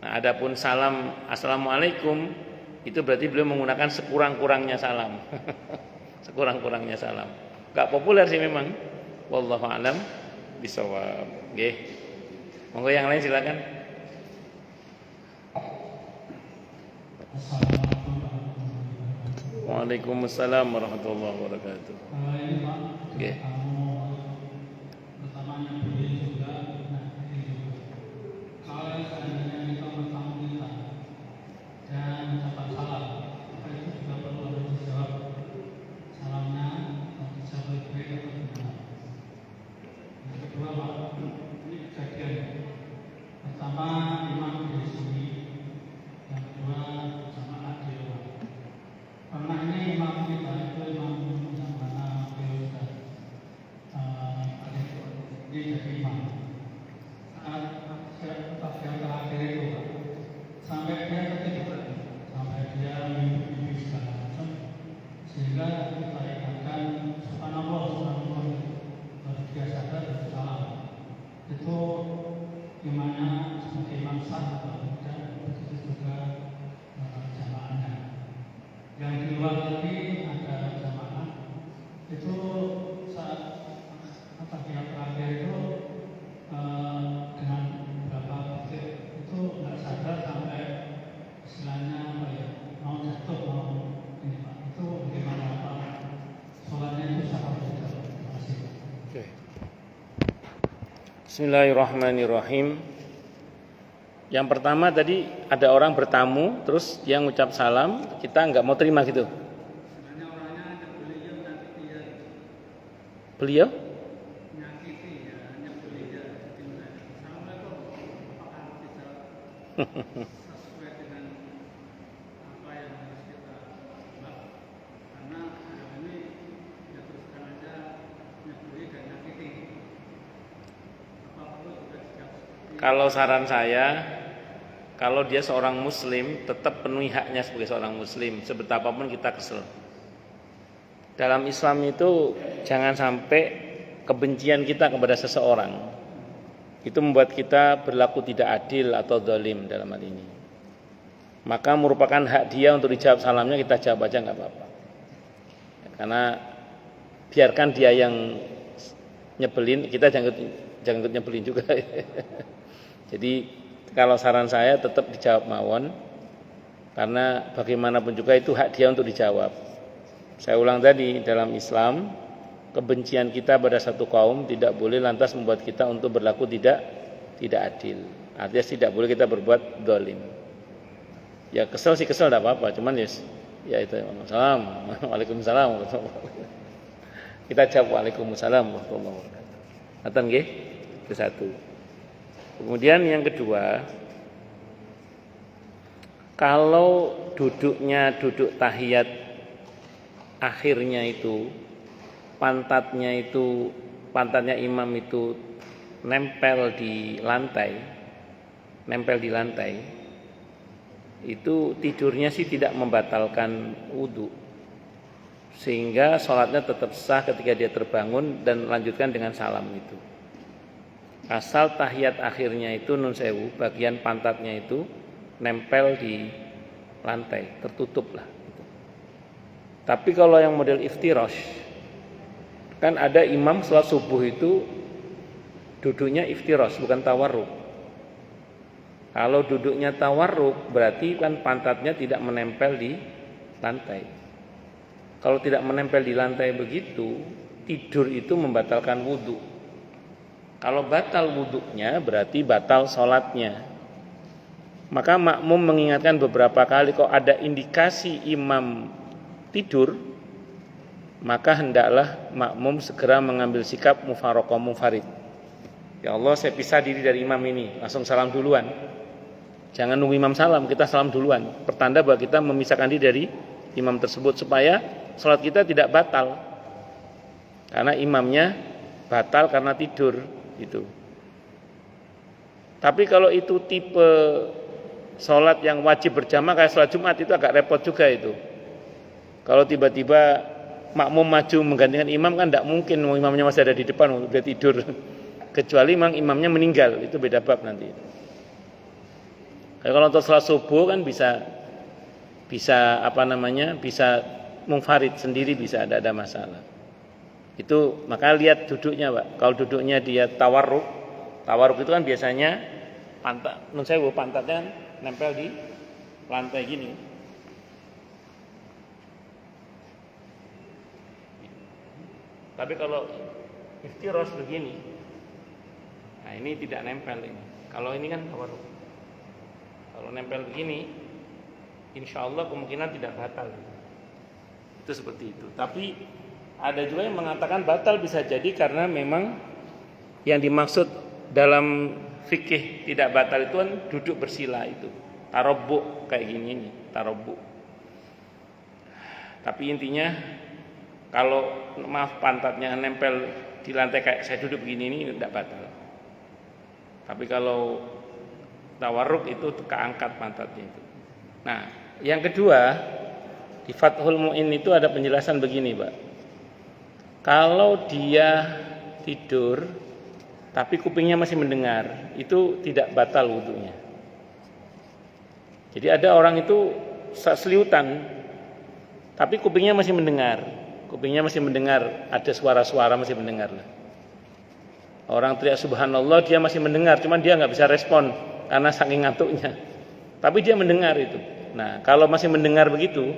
Nah adapun salam assalamualaikum itu berarti beliau menggunakan sekurang-kurangnya salam. Sekurang-kurangnya salam. Gak populer sih memang. Wallahu a'lam bishawab. Nggih. Monggo yang lain silakan. Waalaikumsalam warahmatullahi wabarakatuh. Nggih. Bismillahirrahmanirrahim. Yang pertama tadi ada orang bertamu, terus yang ngucap salam, kita nggak mau terima gitu. Beliau? Kalau saran saya, kalau dia seorang muslim, tetap penuhi haknya sebagai seorang muslim, sebetapapun kita kesel. Dalam Islam itu jangan sampai kebencian kita kepada seseorang itu membuat kita berlaku tidak adil atau zalim dalam hal ini. Maka merupakan hak dia untuk dijawab salamnya, kita jawab aja nggak apa-apa. Karena biarkan dia yang nyebelin, kita jangan ikut nyebelin juga. Jadi kalau saran saya tetap dijawab mawon, karena bagaimanapun juga itu hak dia untuk dijawab. Saya ulang tadi, dalam Islam kebencian kita pada satu kaum tidak boleh lantas membuat kita untuk berlaku tidak adil. Artinya tidak boleh kita berbuat zalim. Ya kesel sih kesel, tidak apa-apa, cuman ya itu. Waalaikumsalam. Kita jawab waalaikumsalam warahmatullahi wabarakatuh. Ngerti nggih? Itu satu. Kemudian yang kedua, kalau duduknya duduk tahiyat akhirnya itu pantatnya imam itu nempel di lantai, itu tidurnya sih tidak membatalkan wudhu, sehingga sholatnya tetap sah ketika dia terbangun dan lanjutkan dengan salam itu. Asal tahiyat akhirnya itu nun sewu, bagian pantatnya itu nempel di lantai, tertutup lah. Tapi kalau yang model iftirosh, kan ada imam sholat subuh itu duduknya iftirosh, bukan tawarruk. Kalau duduknya tawarruk berarti kan pantatnya tidak menempel di lantai. Kalau tidak menempel di lantai begitu, tidur itu membatalkan wudhu. Kalau batal wudhunya berarti batal sholatnya. Maka makmum mengingatkan beberapa kali, kok ada indikasi imam tidur, maka hendaklah makmum segera mengambil sikap mufaraqah munfarid. Ya Allah, saya pisah diri dari imam ini, langsung salam duluan. Jangan nunggu imam salam, kita salam duluan. Pertanda bahwa kita memisahkan diri dari imam tersebut supaya sholat kita tidak batal. Karena imamnya batal karena tidur gitu. Tapi kalau itu tipe sholat yang wajib berjamaah kayak sholat Jumat, itu agak repot juga itu. Kalau tiba-tiba makmum maju menggantikan imam kan tidak mungkin, imamnya masih ada di depan udah tidur. Kecuali memang imamnya meninggal, itu beda bab nanti. Kalau untuk sholat subuh kan bisa munfarid sendiri, bisa ada masalah. Itu maka lihat duduknya, Pak. Kalau duduknya dia tawarruk itu kan biasanya pantatnya nempel di lantai gini. Tapi kalau iftirosh begini, nah ini tidak nempel ini. Kalau ini kan tawarruk. Kalau nempel begini, insya Allah kemungkinan tidak batal. Itu seperti itu. Tapi ada juga yang mengatakan batal bisa jadi karena memang yang dimaksud dalam fikih tidak batal itu kan duduk bersila itu. Tarobbu kayak gini ini, tarobbu. Tapi intinya kalau pantatnya nempel di lantai kayak saya duduk begini ini tidak batal. Tapi kalau tawarruk itu keangkat pantatnya itu. Nah, yang kedua di Fathul Mu'in itu ada penjelasan begini, Pak. Kalau dia tidur tapi kupingnya masih mendengar, itu tidak batal wudunya. Jadi ada orang itu seliutan tapi kupingnya masih mendengar. Kupingnya masih mendengar, ada suara-suara masih mendengar lah. Orang teriak subhanallah dia masih mendengar, cuman dia nggak bisa respon karena saking ngantuknya. Tapi dia mendengar itu. Nah, kalau masih mendengar begitu,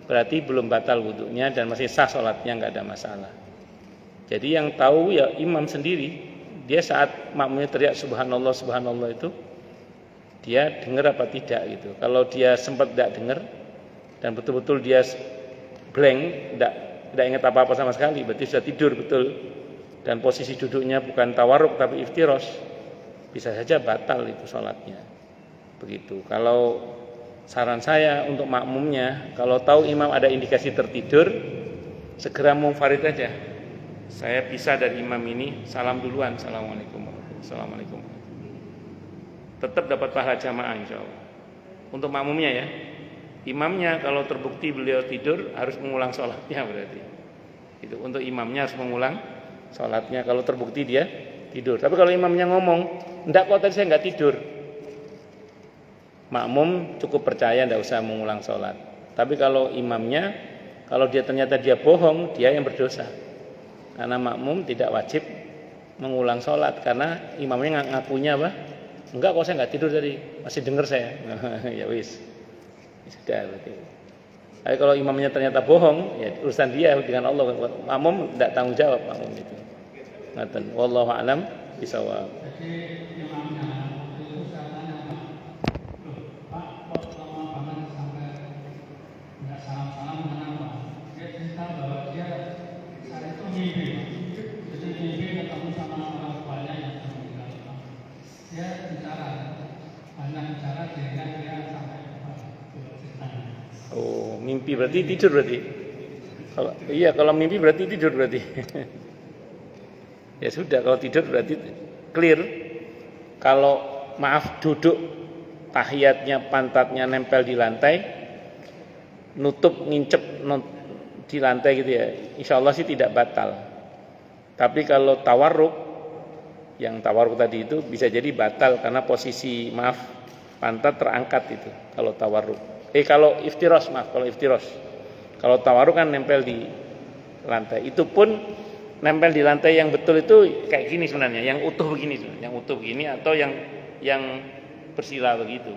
berarti belum batal wudunya dan masih sah sholatnya, nggak ada masalah. Jadi yang tahu ya imam sendiri. Dia saat makmumnya teriak subhanallah subhanallah itu, dia dengar apa tidak gitu. Kalau dia sempat tidak dengar dan betul-betul dia blank, tidak ingat apa-apa sama sekali, berarti sudah tidur betul. Dan posisi duduknya bukan tawarruk tapi iftirosh, bisa saja batal itu sholatnya. Begitu. Kalau saran saya untuk makmumnya, kalau tahu imam ada indikasi tertidur, segera munfarid aja. Saya pisah dari imam ini, salam duluan, assalamualaikum. Tetap dapat pahala jamaah insyaallah. Untuk makmumnya ya. Imamnya kalau terbukti beliau tidur harus mengulang sholatnya berarti. Itu untuk imamnya harus mengulang sholatnya kalau terbukti dia tidur. Tapi kalau imamnya ngomong, enggak kok tadi saya enggak tidur, makmum cukup percaya, enggak usah mengulang sholat. Tapi kalau imamnya, kalau dia ternyata dia bohong, dia yang berdosa. Karena makmum tidak wajib mengulang sholat karena imamnya ngakunya apa? Enggak kok saya enggak tidur tadi, masih dengar saya. Ya wis. Sudah berarti. Tapi kalau imamnya ternyata bohong, ya urusan dia dengan Allah. Makmum tidak tanggung jawab makmum itu. Ngaten. Wallahu a'lam bishawab. Jadi imamnya itu saya tanya Pak, kok lama banget sampai nggak salam-salam kenapa? Dia cerita bahwa dia saat itu mimpi, jadi mimpi ketemu sama orang tuanya yang meninggal. Dia bicara, banyak bicara sehingga dia sampai oh, mimpi berarti tidur berarti. Kalau mimpi berarti tidur berarti. Ya sudah, kalau tidur berarti clear. Kalau maaf duduk tahiyatnya pantatnya nempel di lantai, nutup ngincep di lantai gitu ya, insya Allah sih tidak batal. Tapi kalau tawarruk, yang tawarruk tadi itu bisa jadi batal karena posisi pantat terangkat itu kalau tawarruk. Kalau iftiros, kalau tawarruk kan nempel di lantai. Itu pun nempel di lantai yang betul itu kayak gini sebenarnya, yang utuh begini, atau yang bersila begitu.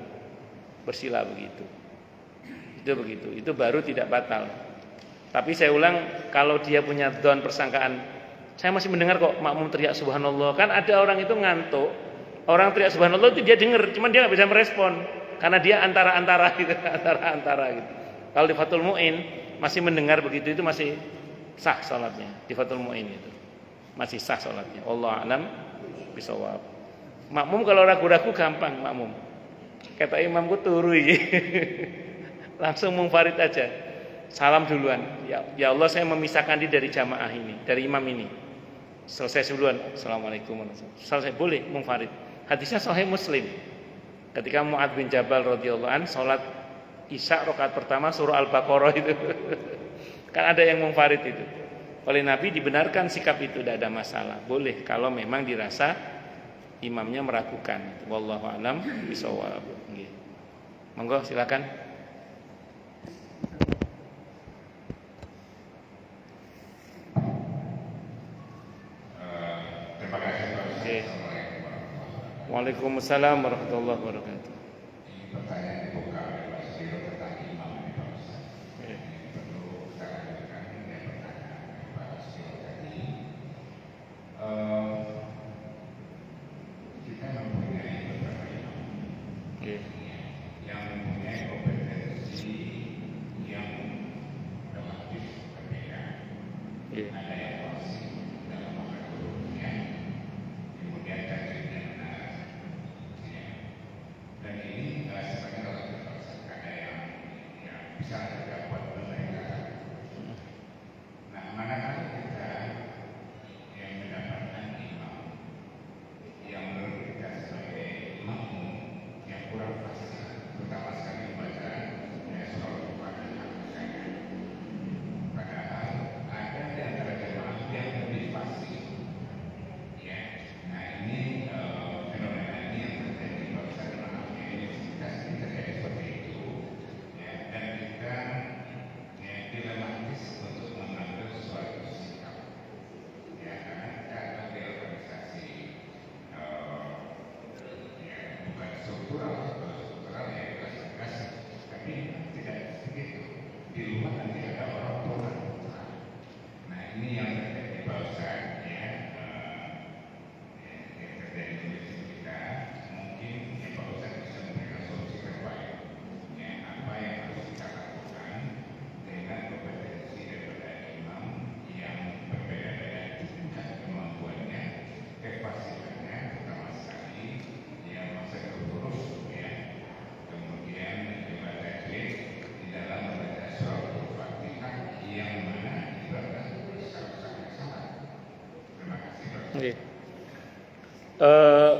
Itu begitu. Itu baru tidak batal. Tapi saya ulang, kalau dia punya dzon persangkaan, saya masih mendengar kok makmum teriak subhanallah. Kan ada orang itu ngantuk, orang teriak subhanallah itu dia dengar, cuman dia nggak bisa merespon karena dia antara-antara gitu, antara-antara gitu. Kalau di Fathul Mu'in masih mendengar begitu, itu masih sah salatnya. Di Fathul Mu'in itu masih sah salatnya. Wallahu a'lam bishawab. Makmum kalau ragu-ragu gampang makmum. Kata imamku turu iki. Langsung munfarid aja. Salam duluan. Ya Allah, saya memisahkan diri dari jamaah ini, dari imam ini. Selesai duluan. Assalamualaikum warahmatullahi wabarakatuh. Selesai, boleh munfarid. Hadisnya Sahih Muslim. Ketika Mu'adz bin Jabal radhiyallahu an salat Isya rakaat pertama surah Al-Baqarah itu. Kan ada yang munfarid itu. Oleh Nabi dibenarkan sikap itu, tidak ada masalah. Boleh kalau memang dirasa imamnya meragukan. Wallahu a'lam bishawab. Nggih. Monggo silakan. Terima kasih Pak. Oke. Waalaikumsalam warahmatullahi wabarakatuh. Ini pertanyaan dibuka oleh Pak Siro tentang imam ini Pak Ustaz. Ini perlu kita lanjutkan dengan pertanyaan Pak Siro tadi. Kita mempunyai beberapa imam yang mempunyai kompetensi yang relatif berbeda. Ada yang fasih dalam masa turunnya, kemudian tajwidnya benar. Dan ini sebenarnya relatif fasih. Ada yang bisa terdapat mereka. Nah, manakala kita yang mendapatkan imam yang menurut kita sebagai makmum yang kurang fasih, terutama sekali membaca surah Al-Fatihah misalnya. Padahal ada di antara jemaah yang lebih fasih. Ya, nah ini fenomena ini yang terjadi pada saat maafnya universitas ini terjadi seperti itu. Ya, dan kita dilematis untuk mengambil suatu sikap. Ya, karena kita di organisasi bukan struktural, kalau struktural ya jelas, tapi tidak begitu. Di rumah nanti ada orang tua. Nah ini yang terjadi Pak Ustaz, yang terjadi di universitas kita. Mungkin Pak Ustaz bisa memberikan solusi terbaik. Apa yang harus kita lakukan dengan kompetensi daripada imam yang berbeda-beda tingkat kemampuannya, kefasihannya, terutama sekali yang masa terurus, ya. Kemudian juga tajwid di dalam membaca surah Al-Fatihah yang mana ibadah sangat salah. Terima kasih Pak. Nggih.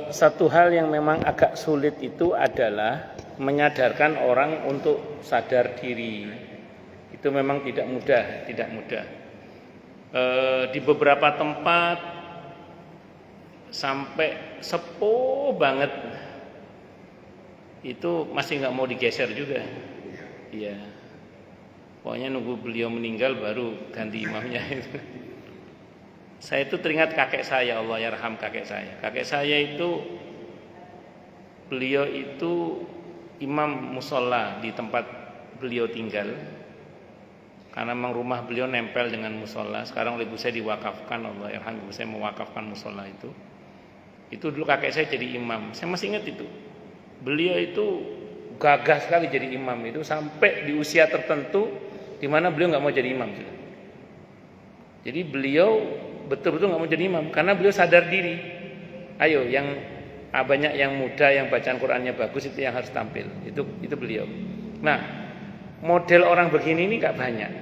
Satu hal yang memang agak sulit itu adalah menyadarkan orang untuk sadar diri. Itu memang tidak mudah. Di beberapa tempat sampai sepuh banget itu masih nggak mau digeser juga. Iya. Pokoknya nunggu beliau meninggal baru ganti imamnya itu. Saya itu teringat kakek saya, Allah yarham kakek saya. Kakek saya itu, beliau itu imam musola di tempat beliau tinggal. Karena memang rumah beliau nempel dengan musola. Sekarang oleh ibu saya diwakafkan, Allah yarham, ibu saya mewakafkan musola itu. Itu dulu kakek saya jadi imam. Saya masih ingat itu. Beliau itu gagah sekali jadi imam itu sampai di usia tertentu di mana beliau nggak mau jadi imam. Jadi beliau betul-betul nggak mau jadi imam karena beliau sadar diri. Ayo, yang banyak yang muda yang bacaan Qur'annya bagus itu yang harus tampil. Itu beliau. Nah, model orang begini ini nggak banyak.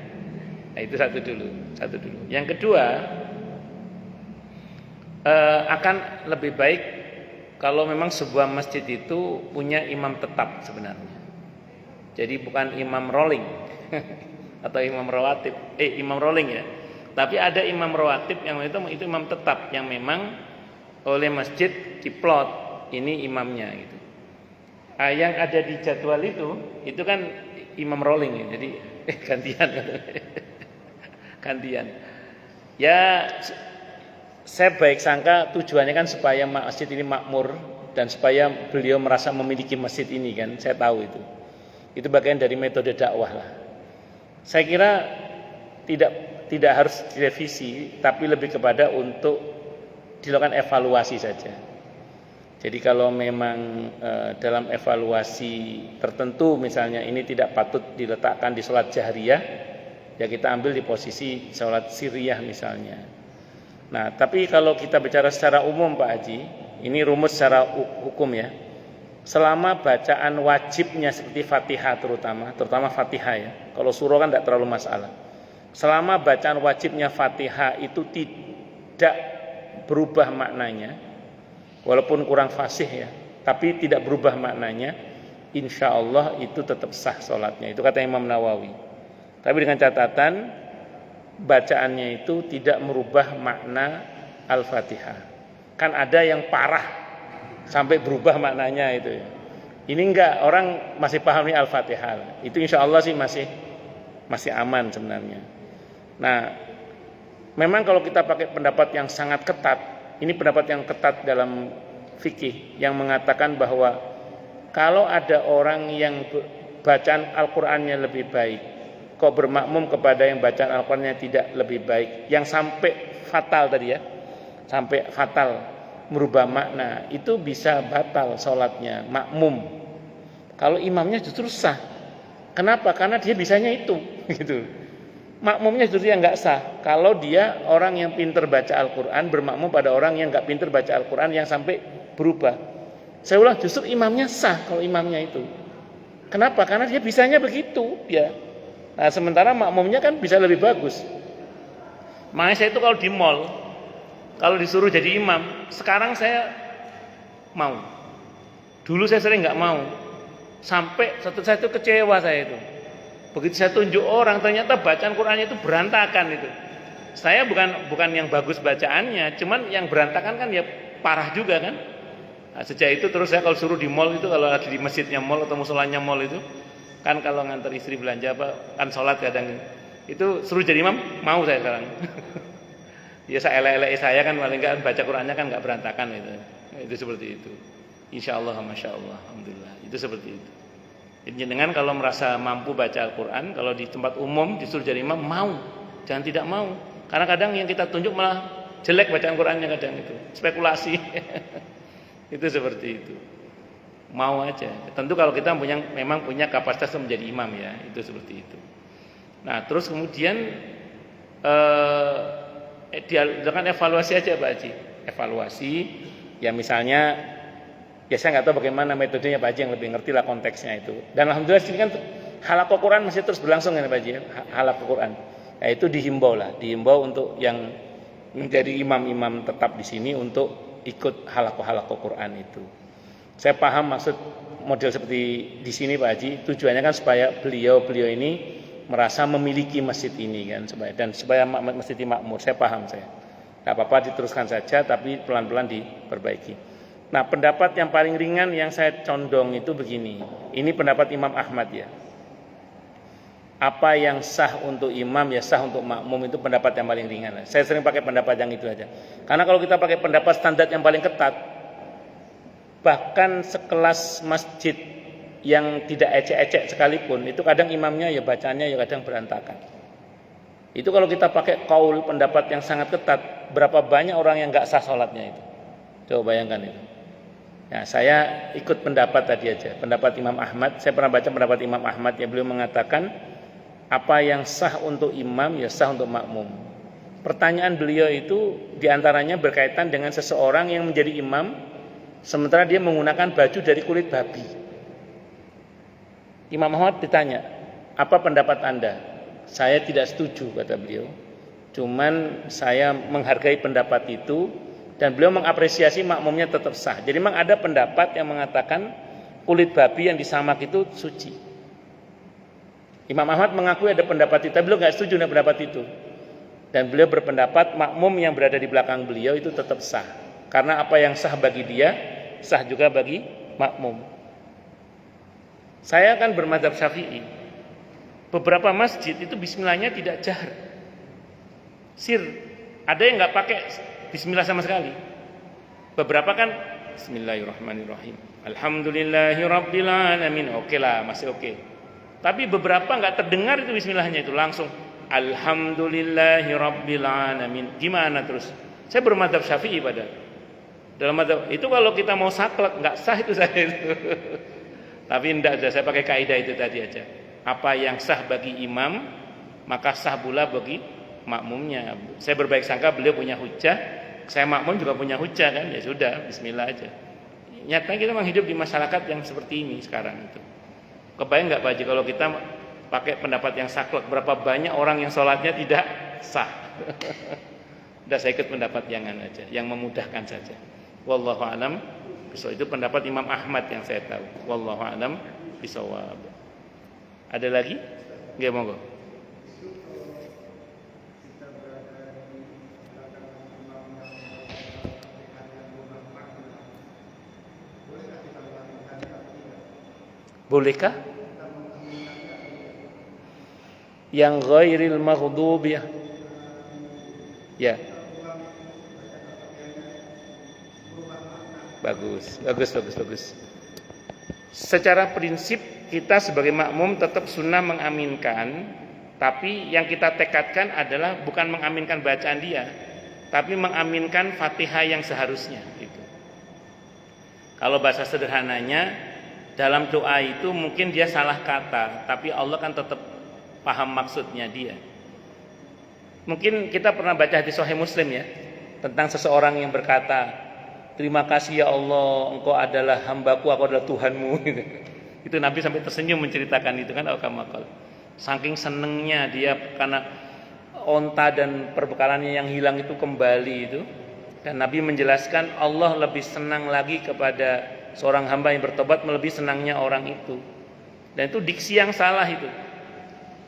Nah, itu satu dulu. Yang kedua, akan lebih baik kalau memang sebuah masjid itu punya imam tetap sebenarnya. Jadi bukan imam rolling atau imam rawatib, imam rolling ya. Tapi ada imam rawatib yang itu imam tetap yang memang oleh masjid diplot ini imamnya gitu. Yang ada di jadwal itu kan imam rolling ya. Jadi gantian. Gantian. Ya saya baik sangka tujuannya kan supaya masjid ini makmur dan supaya beliau merasa memiliki masjid ini kan, saya tahu itu. Itu bagian dari metode dakwah lah. Saya kira tidak harus direvisi, tapi lebih kepada untuk dilakukan evaluasi saja. Jadi kalau memang dalam evaluasi tertentu misalnya ini tidak patut diletakkan di sholat jahriyah, ya kita ambil di posisi sholat sirriyah misalnya. Nah, tapi kalau kita bicara secara umum Pak Haji, ini rumus secara hukum ya. Selama bacaan wajibnya seperti Fatihah terutama Fatihah ya. Kalau surah kan tidak terlalu masalah. Selama bacaan wajibnya Fatihah itu tidak berubah maknanya, walaupun kurang fasih ya, tapi tidak berubah maknanya, insya Allah itu tetap sah sholatnya. Itu kata Imam Nawawi. Tapi dengan catatan bacaannya itu tidak merubah makna Al-Fatihah. Kan ada yang parah sampai berubah maknanya itu ya. Ini enggak, orang masih pahami Al-Fatihah. Itu insya Allah sih masih aman sebenarnya. Nah, memang kalau kita pakai pendapat yang sangat ketat, ini pendapat yang ketat dalam fikih yang mengatakan bahwa kalau ada orang yang bacaan Al-Qur'annya lebih baik, kok bermakmum kepada yang bacaan Al-Qur'annya tidak lebih baik, yang sampai fatal tadi ya, sampai fatal merubah makna, itu bisa batal sholatnya makmum. Kalau imamnya justru sah. Kenapa? Karena dia bisanya itu gitu. Makmumnya justru yang nggak sah. Kalau dia orang yang pintar baca Al-Quran bermakmum pada orang yang nggak pintar baca Al-Quran yang sampai berubah. Saya ulang, justru imamnya sah kalau imamnya itu. Kenapa? Karena dia bisanya begitu ya. Nah, sementara makmumnya kan bisa lebih bagus. Makanya saya itu kalau di mall, kalau disuruh jadi imam, sekarang saya mau. Dulu saya sering nggak mau. Sampai satu saya itu kecewa saya itu. Begitu saya tunjuk orang, ternyata bacaan Qur'annya itu berantakan itu. Saya bukan yang bagus bacaannya, cuman yang berantakan kan ya parah juga kan. Nah, sejak itu terus saya kalau suruh di mall itu, kalau lagi di masjidnya mall atau musolanya mall itu, kan kalau nganter istri belanja kan sholat kadang itu suruh jadi imam, mau saya sekarang. Ya saya elek-elek saya kan paling enggak baca Qur'annya kan enggak berantakan itu. Itu seperti itu. Insyaallah, masyaallah, alhamdulillah. Itu seperti itu. Jadi dengan kalau merasa mampu baca Al-Qur'an, kalau di tempat umum disuruh jadi imam, mau. Jangan tidak mau. Karena kadang yang kita tunjuk malah jelek bacaan Qur'annya kadang itu. Spekulasi. Itu seperti itu. Mau aja. Tentu kalau kita memang punya kapasitas untuk menjadi imam ya, itu seperti itu. Nah, terus kemudian dilakukan evaluasi aja Pak Haji. Evaluasi ya misalnya ya saya nggak tahu bagaimana metodenya Pak Haji yang lebih ngerti lah konteksnya itu. Dan alhamdulillah sini kan halaqah Quran masih terus berlangsung ya Pak Haji, halaqah Quran. Ya itu dihimbau untuk yang menjadi imam-imam tetap di sini untuk ikut halaqah Quran itu. Saya paham maksud model seperti di sini Pak Haji, tujuannya kan supaya beliau ini merasa memiliki masjid ini kan, supaya masjid ini makmur. Saya paham saya. Tidak apa-apa diteruskan saja, tapi pelan-pelan diperbaiki. Nah, pendapat yang paling ringan yang saya condong itu begini. Ini pendapat Imam Ahmad ya. Apa yang sah untuk imam ya sah untuk makmum, itu pendapat yang paling ringan. Saya sering pakai pendapat yang itu aja. Karena kalau kita pakai pendapat standar yang paling ketat, bahkan sekelas masjid yang tidak ecek-ecek sekalipun, itu kadang imamnya ya bacanya ya kadang berantakan. Itu kalau kita pakai qaul pendapat yang sangat ketat, berapa banyak orang yang nggak sah sholatnya itu. Coba bayangkan itu. Nah, saya ikut pendapat tadi aja, pendapat Imam Ahmad. Saya pernah baca pendapat Imam Ahmad yang beliau mengatakan apa yang sah untuk imam ya sah untuk makmum. Pertanyaan beliau itu diantaranya berkaitan dengan seseorang yang menjadi imam sementara dia menggunakan baju dari kulit babi. Imam Ahmad ditanya, apa pendapat Anda? Saya tidak setuju kata beliau. Cuman saya menghargai pendapat itu Dan beliau mengapresiasi makmumnya tetap sah. Jadi memang ada pendapat yang mengatakan kulit babi yang disamak itu suci. Imam Ahmad mengakui ada pendapat itu, tapi beliau nggak setuju dengan pendapat itu. Dan beliau berpendapat makmum yang berada di belakang beliau itu tetap sah. Karena apa yang sah bagi dia, sah juga bagi makmum. Saya kan bermadzhab Syafi'i. Beberapa masjid itu bismillahnya tidak jahar. Sir, ada yang nggak pakai bismillah sama sekali. Beberapa kan bismillahirrahmanirrahim. Alhamdulillahirabbil alamin. Oke lah, masih oke. Tapi beberapa nggak terdengar itu bismillahnya itu, langsung alhamdulillahirabbil alamin. Gimana terus? Saya bermadzhab Syafi'i padahal. Dalam madzhab itu kalau kita mau saklek nggak sah itu saya itu. Tapi enggak aja, saya pakai kaidah itu tadi aja. Apa yang sah bagi imam, maka sah pula bagi makmumnya. Saya berbaik sangka beliau punya hujjah, saya makmum juga punya hujjah kan, ya sudah, bismillah aja. Nyatanya kita memang hidup di masyarakat yang seperti ini sekarang itu. Kebayang nggak Pak Haji kalau kita pakai pendapat yang saklek, berapa banyak orang yang sholatnya tidak sah. Udah saya ikut pendapat yang aja, yang memudahkan saja. Wallahu a'lam. So, itu pendapat Imam Ahmad yang saya tahu. Wallahu a'lam bishawab. Ada lagi? Nggak, monggo. Bolehkah? Yang ghairil maghdubi ya. Bagus. Secara prinsip kita sebagai makmum tetap sunnah mengaminkan, tapi yang kita tekadkan adalah bukan mengaminkan bacaan dia, tapi mengaminkan Fatihah yang seharusnya gitu. Kalau bahasa sederhananya, dalam doa itu mungkin dia salah kata, tapi Allah kan tetap paham maksudnya dia. Mungkin kita pernah baca di Sahih Muslim ya, tentang seseorang yang berkata, terima kasih ya Allah, engkau adalah hambaku, aku adalah Tuhanmu. Itu Nabi sampai tersenyum menceritakan itu kan, al-kamakal. Saking senengnya dia karena onta dan perbekalannya yang hilang itu kembali itu. Dan Nabi menjelaskan Allah lebih senang lagi kepada seorang hamba yang bertobat melebihi senangnya orang itu. Dan itu diksi yang salah itu.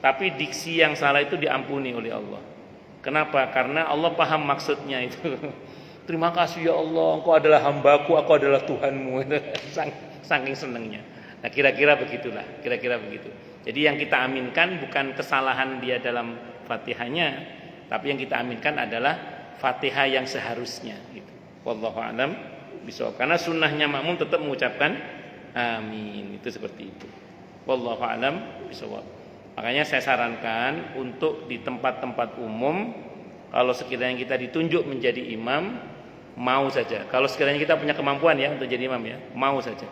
Tapi diksi yang salah itu diampuni oleh Allah. Kenapa? Karena Allah paham maksudnya itu. Terima kasih ya Allah, engkau adalah hambaku, aku adalah Tuhanmu. Saking senangnya. Nah kira-kira begitulah, kira-kira begitu. Jadi yang kita aminkan bukan kesalahan dia dalam Fatihahnya, tapi yang kita aminkan adalah Fatihah yang seharusnya. Gitu. Wallahu a'lam bishawab. Karena sunnahnya makmum tetap mengucapkan amin. Itu seperti itu. Wallahu a'lam bishawab. Makanya saya sarankan untuk di tempat-tempat umum, kalau sekiranya kita ditunjuk menjadi imam, mau saja. Kalau sekiranya kita punya kemampuan ya untuk jadi imam ya, mau saja.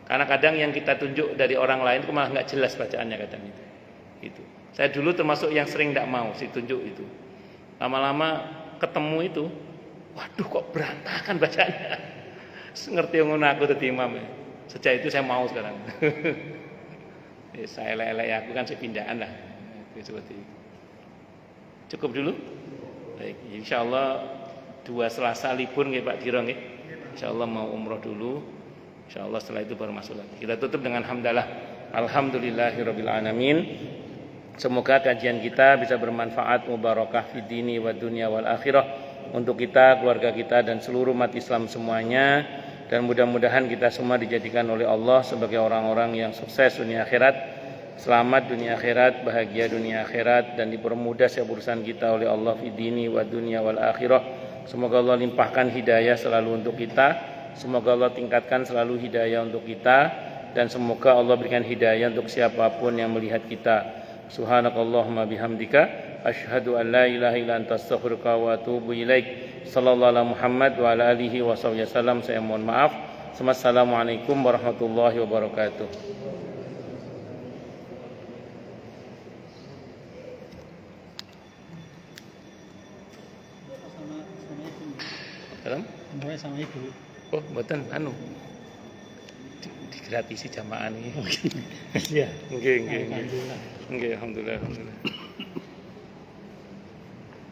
Karena kadang yang kita tunjuk dari orang lain itu malah nggak jelas bacaannya kadang itu. Gitu. Saya dulu termasuk yang sering nggak mau si tunjuk itu. Lama-lama ketemu itu, waduh kok berantakan bacaannya. Ngerti yang ngono aku jadi imam ya. Sejak itu saya mau sekarang. Saya elek-elek aku kan sepindahan lah. Seperti itu. Cukup dulu. Baik, insyaallah 2 Selasa libur nggih Pak Diro nggih. Insyaallah mau umroh dulu. Insyaallah setelah itu baru masuk lagi. Kita tutup dengan hamdalah. Alhamdulillahirabbil alamin. Semoga kajian kita bisa bermanfaat, mubarakah fid dini wad dunya wal akhirah untuk kita, keluarga kita dan seluruh umat Islam semuanya, dan mudah-mudahan kita semua dijadikan oleh Allah sebagai orang-orang yang sukses dunia akhirat, selamat dunia akhirat, bahagia dunia akhirat, dan dipermudah setiap urusan kita oleh Allah fid dini wad dunya wal akhirah. Semoga Allah limpahkan hidayah selalu untuk kita, semoga Allah tingkatkan selalu hidayah untuk kita, dan semoga Allah berikan hidayah untuk siapapun yang melihat kita. Subhanakallahumma bihamdika asyhadu an la ilaha illa anta astaghfiruka wa atubu ilaik. Sallallahu alaihi Muhammad wa ala alihi wasallam. Saya mohon maaf. Assalamualaikum warahmatullahi wabarakatuh. Sama ibu. Oh, mboten anu. Digratisi jamaah niki. Iya. Nggih. Nggih, alhamdulillah.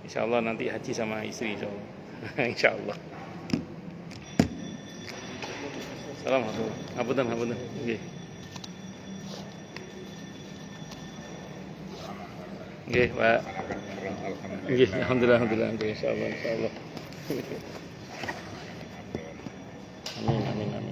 Insyaallah nanti haji sama istri insyaallah. Insyaallah. Assalamualaikum. Ngapunten, ngapunten. Nggih. Nggih, Pak. Nggih, alhamdulillah, alhamdulillah, insyaallah, insyaallah. Amin, amin, amin.